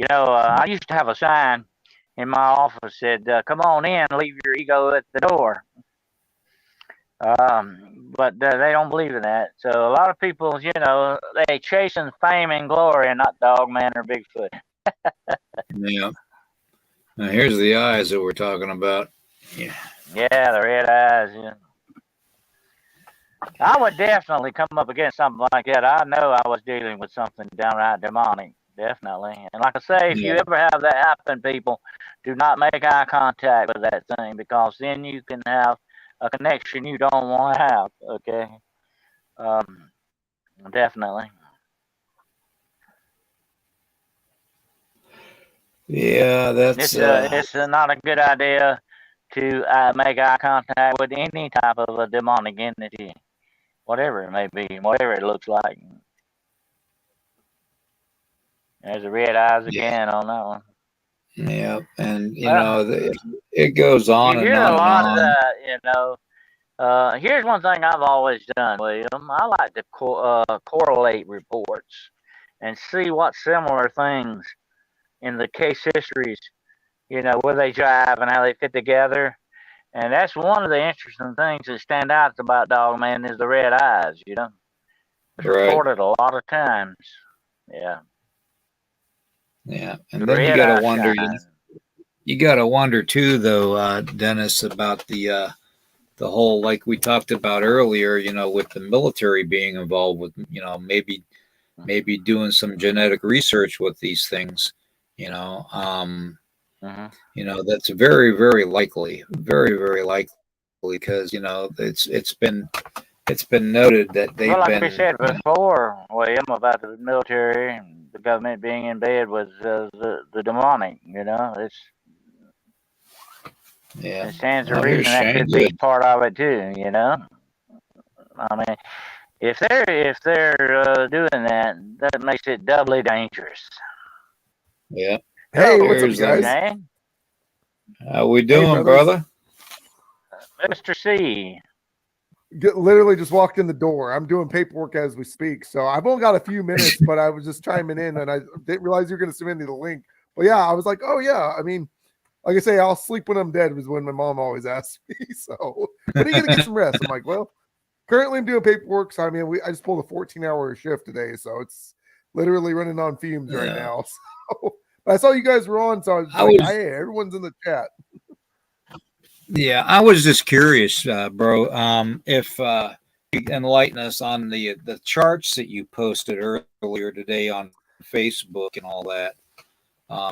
I used to have a sign in my office that said, "Come on in, leave your ego at the door." But they don't believe in that. So a lot of people, they chasing fame and glory and not Dogman or Bigfoot. Yeah. Now here's the eyes that we're talking about. Yeah. Yeah, the red eyes. Yeah. I would definitely come up against something like that. I know I was dealing with something downright demonic, definitely. And like I say, if you Yeah. ever have that happen, people, do not make eye contact with that thing, because then you can have a connection you don't want to have. Okay, definitely. Yeah, that's It's not a good idea to make eye contact with any type of a demonic entity, whatever it may be, whatever it looks like. There's the red eyes yeah. again on that one. Yeah, and Well, it goes on you and hear a on and lot of on. that. Here's one thing I've always done, William. I like to correlate reports and see what similar things in the case histories, where they jive and how they fit together. And that's one of the interesting things that stand out about Dogman is the red eyes. It's Right. reported a lot of times. Yeah, Yeah, the and then you red got to eye wonder. shine. You got to wonder too, though, Dennis, about the whole, like we talked about earlier. With the military being involved with maybe doing some genetic research with these things. You know, um, Mm-hmm. that's very very likely, very very likely because it's been noted that Well, they've like we been. said before, William, about the military and the government being in bed with the demonic, Yeah. it stands to Oh, here's reason that Shane. could be Good. part of it too. I mean, if they're doing that, that makes it doubly dangerous. Yeah. Hey, Hello, what's up, Here's guys? Shane, how we Hey, doing, brothers. brother? Mr. C. Literally just walked in the door. I'm doing paperwork as we speak, so I've only got a few minutes, but I was just chiming in, and I didn't realize you were going to send me the link. But yeah, I was like, oh yeah. I mean, like I say, I'll sleep when I'm dead was when my mom always asks me. So when are you going to get some rest? I'm like, well, currently I'm doing paperwork. So I mean, I just pulled a 14-hour shift today, so it's literally running on fumes right Yeah. now. So but I saw you guys were on, so I was I like, was hey, everyone's in the chat. Yeah, I was just curious, bro. If you could enlighten us on the charts that you posted earlier today on Facebook and all that.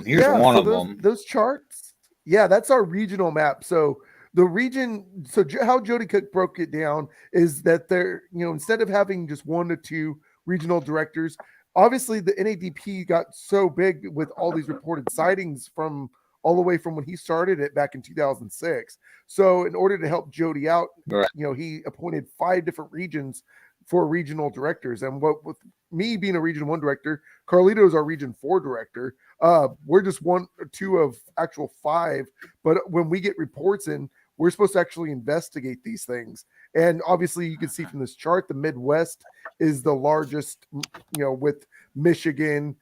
Here's Yeah, one so of those them. those charts, yeah, that's our regional map. So the region, so how Jody Cook broke it down is that they're, instead of having just 1 to 2 regional directors, obviously the NADP got so big with all these reported sightings from all the way from when he started it back in 2006. So in order to help Jody out, Right. he appointed 5 different regions for regional directors. And what with me being a region 1 director, Carlito is our region 4 director. We're just 1 or 2 of actual 5, but when we get reports in, we're supposed to actually investigate these things. And obviously you can see from this chart, the Midwest is the largest, with Michigan,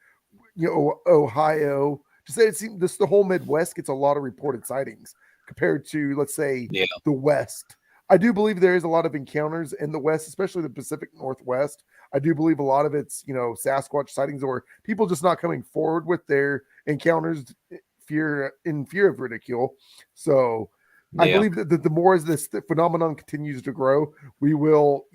Ohio. Just say it seems this the whole Midwest gets a lot of reported sightings compared to, let's say, Yeah. the West. I do believe there is a lot of encounters in the West, especially the Pacific Northwest. I do believe a lot of it's, Sasquatch sightings or people just not coming forward with their encounters in fear of ridicule. So I Yeah. believe that the more as this phenomenon continues to grow, we will,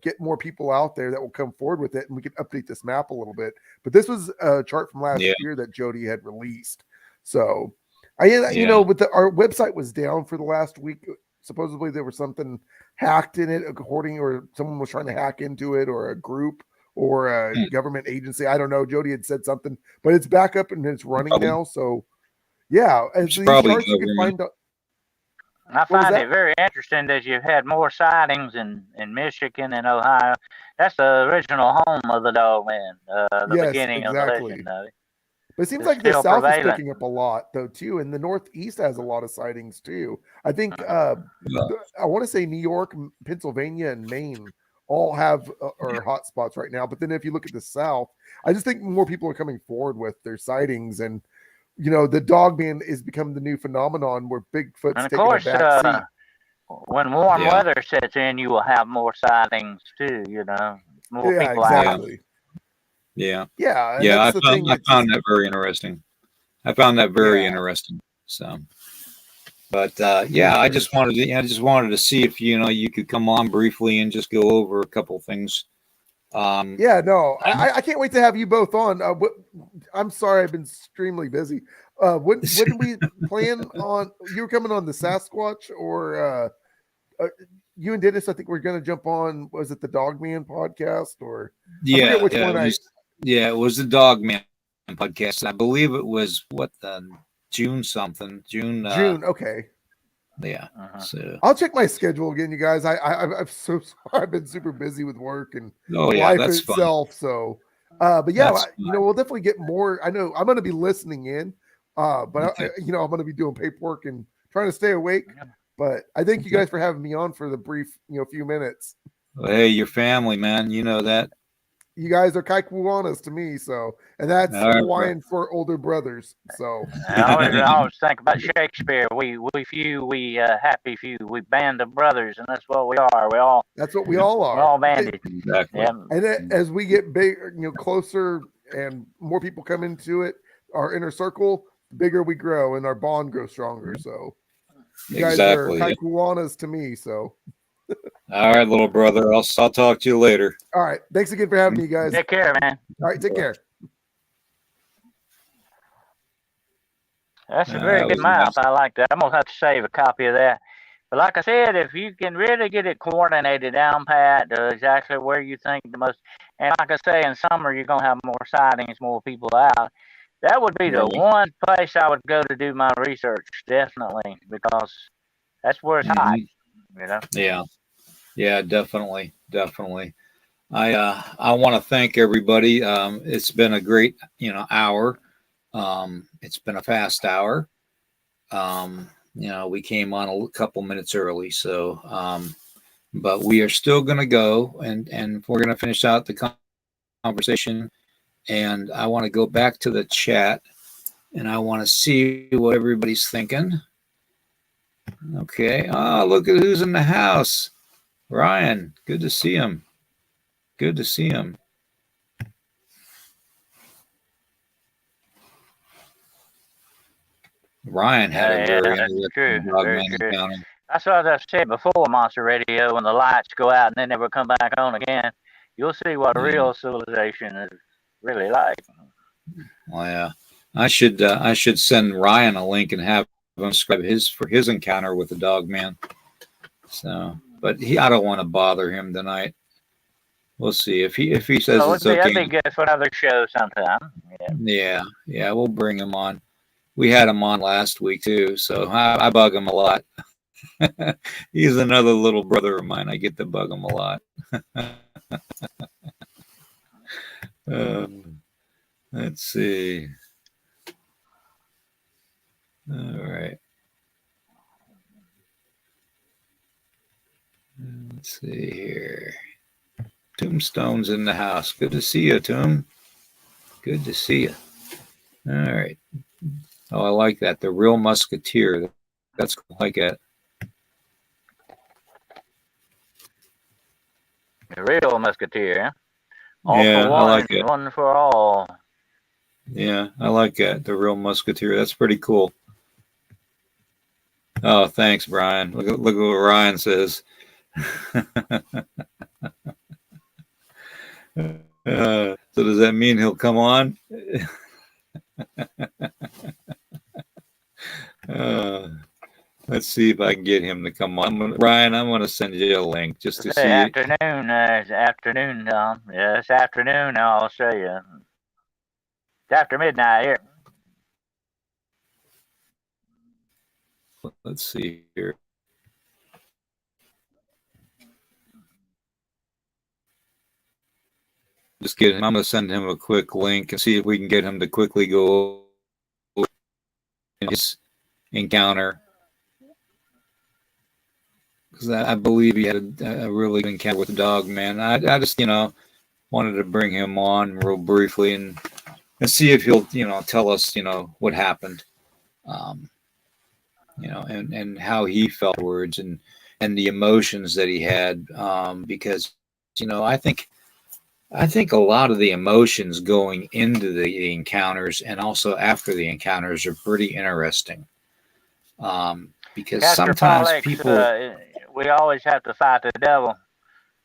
get more people out there that will come forward with it, and we can update this map a little bit. But this was a chart from last Yeah. year that Jody had released. So with our website was down for the last week. Supposedly there was something hacked in it, according, or someone was trying to hack into it, or a group or a government agency. I don't know. Jody had said something, but it's back up and it's running Probably, now. So yeah, as it's these probably charts you can government. find. I What was find that? it very interesting that you've had more sightings in Michigan and Ohio. That's the original home of the Dogman, the Yes, beginning of the legend exactly. of it. But it seems It's like the still South is prevalent. picking up a lot though too, and the Northeast has a lot of sightings too. I think I want to say New York, Pennsylvania, and Maine all have are hot spots right now. But then if you look at the South, I just think more people are coming forward with their sightings, and the Dogman is becoming the new phenomenon where Bigfoot's And of taking a course, back seat. when warm Yeah. weather sets in, you will have more sightings too. More Yeah, people out. exactly. Yeah. Yeah, and Yeah. that's the thing. I It's found just, that very interesting. I found that very yeah, interesting. So, but yeah, I just wanted to, see if you could come on briefly and just go over a couple things. yeah. No, I can't wait to have you both on. I'm sorry, I've been extremely busy. When do we plan on? You were coming on the Sasquatch, or you and Dennis? I think we're going to jump on. Was it the Dogman podcast, or I forget Yeah, which yeah, one? it was the Dogman podcast. I believe it was June something. June. June. Okay. Yeah. Uh-huh. So. I'll check my schedule again, you guys. I'm so sorry. I've been super busy with work and Oh yeah, life that's fun. itself. So, but yeah, That's we'll definitely get more. I know I'm going to be listening in, but okay. I'm going to be doing paperwork and trying to stay awake. But I thank you Okay. guys for having me on for the brief, few minutes. Well, hey, your family, man. You know that. You guys are Kaikuanas to me, so, and that's All right, Hawaiian for older brothers. So I always think about Shakespeare. We happy few. We band of brothers, and that's what we are. that's what we all We're are. all banded. Exactly. Yeah. And as we get big, closer, and more people come into it, our inner circle, the bigger we grow, and our bond grows stronger. So, you guys are Exactly. Kaikuanas to me. So, all right, little brother. I'll talk to you later. all right. Thanks again for having me, guys. Take care, man. All right, take care. That's a very good was map. nice. I like that. I'm gonna have to save a copy of that. But like I said, if you can really get it coordinated down pat to exactly where you think the most, and like I say, in summer you're gonna have more sightings, more people out. That would be the one place I would go to do my research, definitely, because that's where it's hot. Yeah. Yeah, definitely. I want to thank everybody. It's been a great, hour. It's been a fast hour. We came on a couple minutes early, so but we are still going to go and we're going to finish out the conversation. And I want to go back to the chat and I want to see what everybody's thinking. Okay. Oh, look at who's in the house. Ryan, good to see him. Good to see him. Ryan had a very interesting Dogman encounter. That's what I've said before, Monster Radio, when the lights go out and they never come back on again, you'll see what real civilization is really like. Well, yeah. I should send Ryan a link and have him describe his encounter with the Dogman. So, but I don't want to bother him tonight. We'll see if he says it's okay. That'd be good for another show sometime. Yeah, we'll bring him on. We had him on last week too, so I bug him a lot. He's another little brother of mine. I get to bug him a lot. Let's see. All right. Let's see here. Tombstone's in the house. Good to see you, Tomb. Good to see you. All right. Oh, I like that. The Real Musketeer. That's cool. I like it. The Real Musketeer. All yeah, for one, I like it. One for all. Yeah, I like that. The Real Musketeer. That's pretty cool. Oh, thanks, Brian. Look at what Ryan says. So does that mean he'll come on? Let's see if I can get him to come on. Ryan, I'm going to send you a link just to see. Afternoon, it's afternoon, Tom. Yeah, it's afternoon. I'll show you. It's after midnight here. Let's see here. Just get him. I'm going to send him a quick link and see if we can get him to quickly go over his encounter. Because I believe he had a really good encounter with the Dogman. I just, wanted to bring him on real briefly and see if he'll, tell us, what happened, and how he felt afterwards and the emotions that he had. Because, I think I think a lot of the emotions going into the encounters and also after the encounters are pretty interesting. Because sometimes Castrofolics, people, we always have to fight the devil,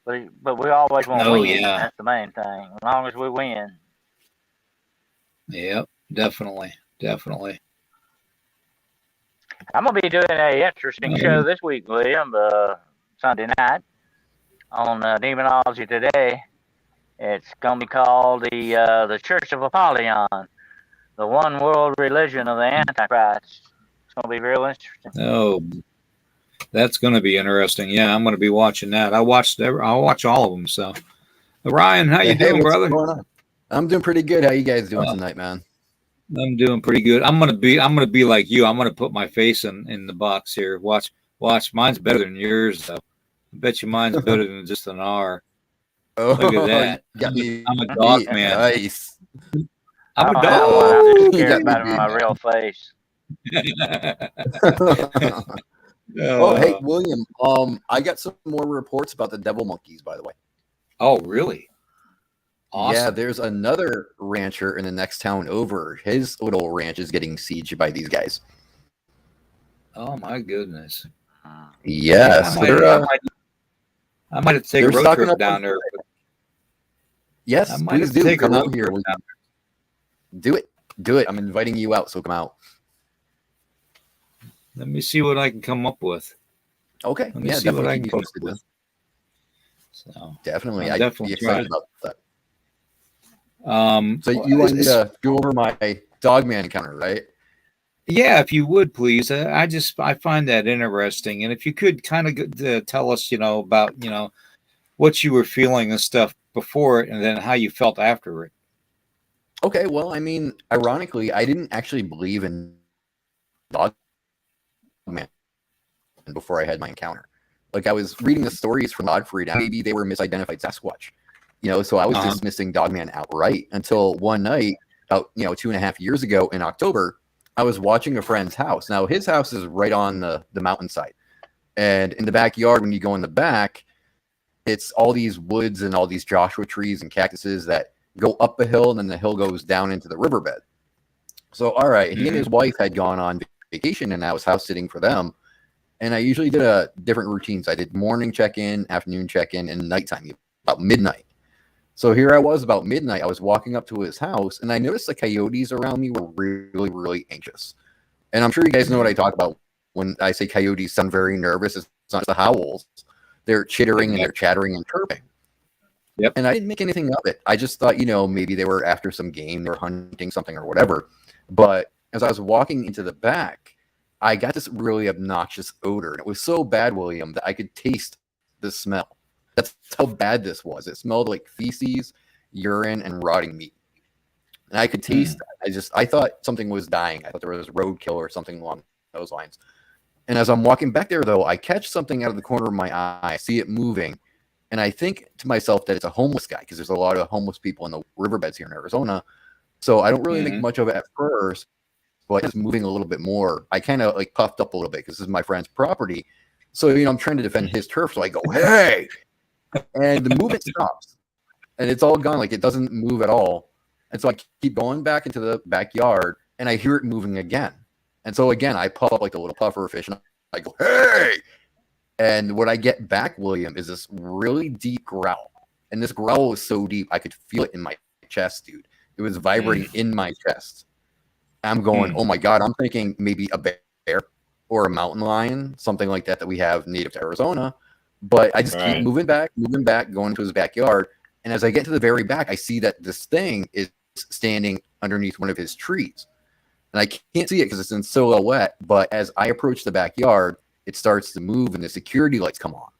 but we always want to oh win. yeah, That's the main thing. As long as we win. yep, definitely, definitely. I'm gonna be doing a interesting show this week, William. Sunday night on Demonology Today. It's gonna be called the Church of Apollyon, the one world religion of the Antichrist. It's gonna be real interesting. Oh, that's going to be interesting. Yeah, I'm going to be watching that. I'll watch all of them. So, Ryan, how you doing, what's brother? going on? I'm doing pretty good. How you guys doing tonight, man? I'm doing pretty good. I'm gonna be like you. I'm gonna put my face in the box here. Watch. Mine's better than yours, though. I bet you mine's better than just an R. Oh, Look at that. got me I'm a dog beat. man. Nice. I'm a I don't have one. dog. I'm just You scared got me about beat, my man. real face. Oh, hey, William. I got some more reports about the devil monkeys, by the way. Oh, really? Awesome. Yeah, there's another rancher in the next town over. His little ranch is getting sieged by these guys. Oh my goodness. Yeah, I so might have to take a they're road stocking trip up down on there. yes, I might please have to do. take a Come road out here. trip down Do it. Do it. I'm inviting you out, so come out. there. Let me see what I can come up with. Okay. Let me Yeah, see what definitely I keep can me come up posted. with. So, Definitely. I'm I'd definitely be excited trying. about that. So you want me to go over my Dogman encounter, right? Yeah, if you would please. I find that interesting, and if you could kind of tell us, about what you were feeling and stuff before it, and then how you felt after it. Okay, well, I mean, ironically, I didn't actually believe in Dogman before I had my encounter. Like, I was reading the stories from Godfrey, and maybe they were misidentified Sasquatch. So I was dismissing Dogman outright until one night, about 2.5 years ago in October, I was watching a friend's house. Now, his house is right on the mountainside. And in the backyard, when you go in the back, it's all these woods and all these Joshua trees and cactuses that go up a hill, and then the hill goes down into the riverbed. So, all right, he and his wife had gone on vacation, and I was house sitting for them. And I usually did different routines. I did morning check-in, afternoon check-in, and nighttime, about midnight. So here I was about midnight. I was walking up to his house, and I noticed the coyotes around me were really, really anxious. And I'm sure you guys know what I talk about when I say coyotes sound very nervous. It's not just the howls. They're chittering and they're chattering and chirping. Yep. And I didn't make anything of it. I just thought, maybe they were after some game, they were hunting something or whatever. But as I was walking into the back, I got this really obnoxious odor. And it was so bad, William, that I could taste the smell. That's how bad this was. It smelled like feces, urine, and rotting meat. And I could taste that. I thought something was dying. I thought there was roadkill or something along those lines. And as I'm walking back there, though, I catch something out of the corner of my eye. I see it moving. And I think to myself that it's a homeless guy, because there's a lot of homeless people in the riverbeds here in Arizona. So I don't really make much of it at first, but it's moving a little bit more. I kind of like puffed up a little bit because this is my friend's property. So, I'm trying to defend his turf. So I go, hey, and the movement stops and it's all gone. Like, it doesn't move at all. And so I keep going back into the backyard and I hear it moving again. And so again, I puff up like a little puffer fish and I go, hey. And what I get back, William, is this really deep growl. And this growl was so deep, I could feel it in my chest, dude. It was vibrating in my chest. I'm going, oh my God, I'm thinking maybe a bear or a mountain lion, something like that we have native to Arizona. But I just keep moving back, going into his backyard. And as I get to the very back, I see that this thing is standing underneath one of his trees. And I can't see it because it's in silhouette. But as I approach the backyard, it starts to move and the security lights come on.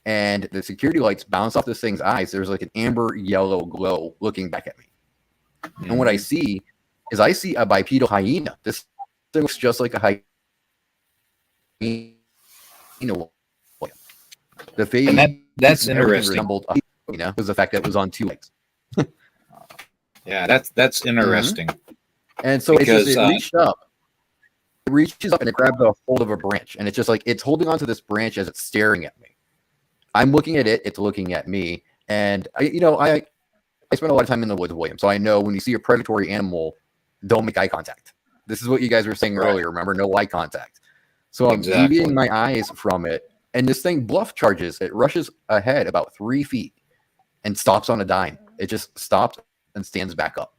And the security lights bounce off this thing's eyes. There's like an amber yellow glow looking back at me. And what I see is a bipedal hyena. This thing looks just like a hyena. The face and that's interesting. Resembled a hyena was the fact that it was on two legs. Yeah, that's interesting. And so it reached up. It reaches up and it grabs a hold of a branch. And it's just like it's holding onto this branch as it's staring at me. I'm looking at it, it's looking at me, And I spent a lot of time in the woods, William. So I know when you see a predatory animal, don't make eye contact. This is what you guys were saying earlier. Remember, no eye contact. So I'm deviating my eyes from it, and this thing bluff charges. It rushes ahead about 3 feet and stops on a dime. It just stops and stands back up.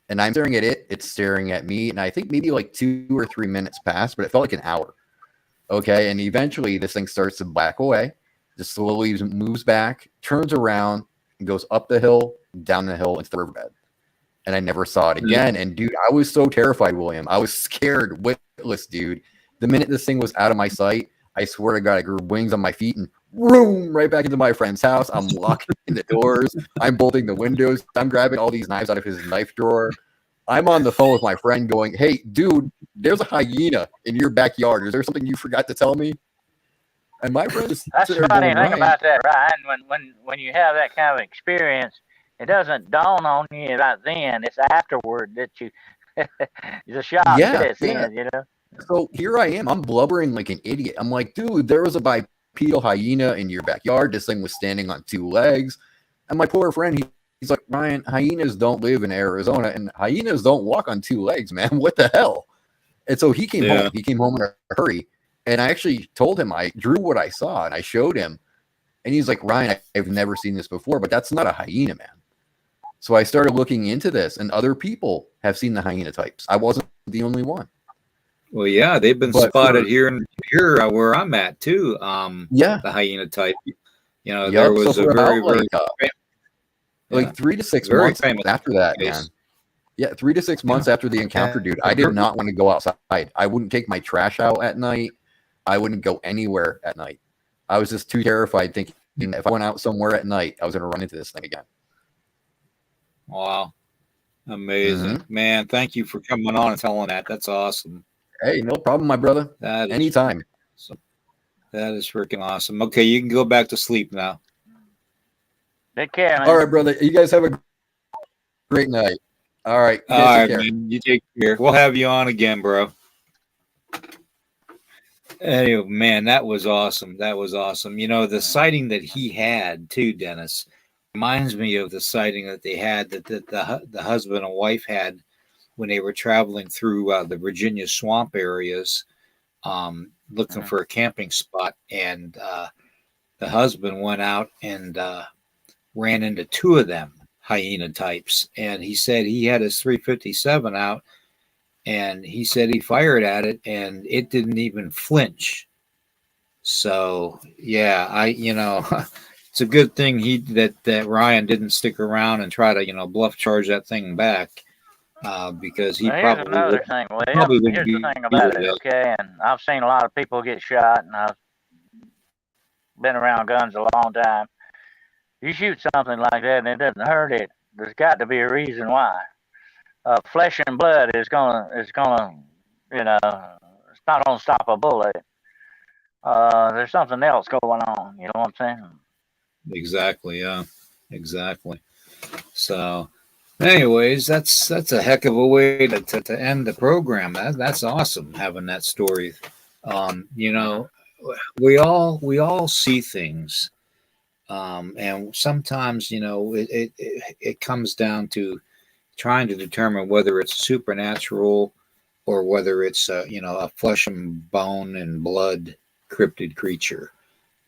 And I'm staring at it. It's staring at me. And I think maybe like 2 or 3 minutes passed, but it felt like an hour. Okay. And eventually this thing starts to back away, just slowly moves back, turns around, and goes up the hill, down the hill into the riverbed. And I never saw it again. And dude, I was so terrified, William. I was scared witless, dude. The minute this thing was out of my sight, I swear to God, I grew wings on my feet and boom, right back into my friend's house. I'm locking the doors. I'm bolting the windows. I'm grabbing all these knives out of his knife drawer. I'm on the phone with my friend going, hey, dude, there's a hyena in your backyard. Is there something you forgot to tell me? And my friend is That's the funny thing about that, Ryan. When you have that kind of experience, it doesn't dawn on you right then. It's afterward that you the shock sets in, you know. So here I am. I'm blubbering like an idiot. I'm like, dude, there was a bipedal hyena in your backyard. This thing was standing on 2 legs. And my poor friend, he's like, Ryan, hyenas don't live in Arizona, and hyenas don't walk on 2 legs, man. What the hell? And so he came home. He came home in a hurry. And I actually told him, I drew what I saw, and I showed him. And he's like, Ryan, I've never seen this before, but that's not a hyena, man. So I started looking into this, and other people have seen the hyena types. I wasn't the only one. Well, yeah, they've been spotted here where I'm at too. The hyena type. You know, there was a very like 3 to 6 months after that, man. Yeah, 3 to 6 months after the encounter, dude. I did not want to go outside. I wouldn't take my trash out at night. I wouldn't go anywhere at night. I was just too terrified, thinking if I went out somewhere at night, I was going to run into this thing again. Wow. Amazing. Man, thank you for coming on and telling that. That's awesome. Hey, no problem, my brother. Anytime. Awesome. That is freaking awesome. Okay, you can go back to sleep now. Take care, man. All right, brother. You guys have a great night. All right. All right, man. You take care. We'll have you on again, bro. Anyway, man, that was awesome. That was awesome. You know, the sighting that he had too, Dennis, reminds me of the sighting that they had that the husband and wife had when they were traveling through the Virginia swamp areas, looking for a camping spot. And the husband went out and ran into 2 of them hyena types. And he said he had his 357 out, and he said he fired at it and it didn't even flinch. So yeah, it's a good thing that Ryan didn't stick around and try to, bluff charge that thing back. Because he here's another thing, William. Here's the thing about it, okay? And I've seen a lot of people get shot, and I've been around guns a long time. You shoot something like that and it doesn't hurt it, there's got to be a reason why. Flesh and blood is gonna, it's not gonna stop a bullet. There's something else going on. You know what I'm saying? Exactly. Yeah. Exactly. So, anyways, that's a heck of a way to end the program. That's awesome having that story. We all see things, and sometimes it comes down to trying to determine whether it's supernatural or whether it's a flesh and bone and blood cryptid creature.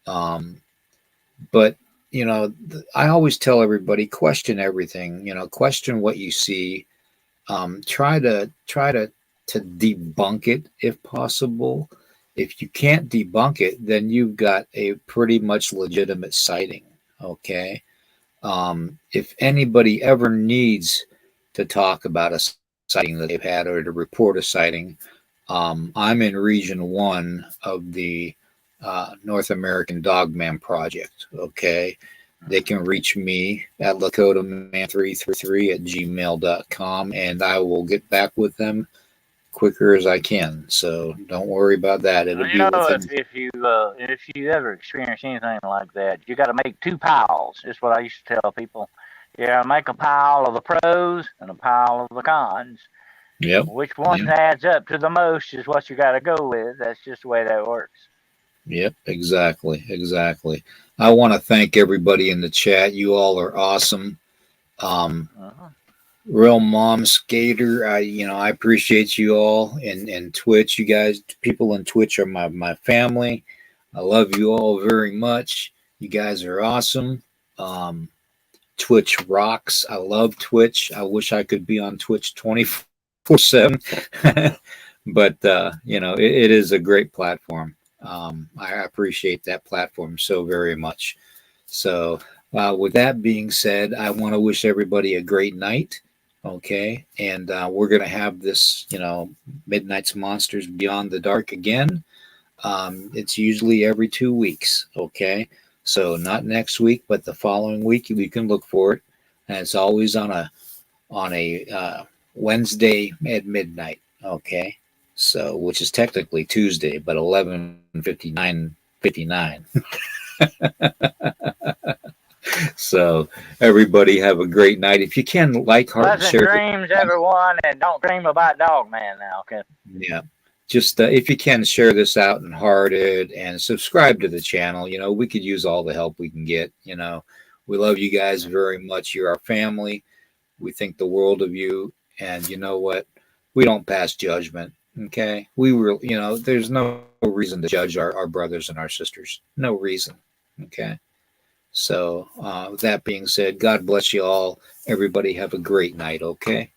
But I always tell everybody, question everything. Question what you see. Try to debunk it if possible. If you can't debunk it, then you've got a pretty much legitimate sighting. Okay. If anybody ever needs to talk about a sighting that they've had or to report a sighting, I'm in Region 1 of the North American Dogman Project. Okay. They can reach me at lakotaman333@gmail.com, and I will get back with them quicker as I can. So don't worry about that. It'll be if you ever experience anything like that, you got to make 2 piles. That's what I used to tell people. Yeah, make a pile of the pros and a pile of the cons. Yep. Which one adds up to the most is what you got to go with. That's just the way that works. Yep, exactly. I want to thank everybody in the chat. You all are awesome. Uh-huh. Real Mom Skater, I appreciate you all, and Twitch. You guys, people in Twitch are my family. I love you all very much. You guys are awesome. Um, Twitch rocks. I love Twitch. I wish I could be on Twitch 24/7, but it is a great platform. I appreciate that platform so very much. So, with that being said, I want to wish everybody a great night. Okay, and we're gonna have this, Midnight's Monsters Beyond the Dark again. It's usually every 2 weeks. Okay, so not next week, but the following week we can look for it, and it's always on a Wednesday at midnight. Okay, so which is technically Tuesday, but 11:59:59. So everybody have a great night. If you can, like, heart, and Pleasant share. dreams, everyone, and don't dream about Dogman now, okay? Yeah. Just if you can, share this out and heart it and subscribe to the channel. We could use all the help we can get. We love you guys very much. You're our family. We think the world of you. And you know what? We don't pass judgment. Okay. There's no reason to judge our brothers and our sisters. No reason. Okay. So, with that being said, God bless you all. Everybody have a great night. Okay.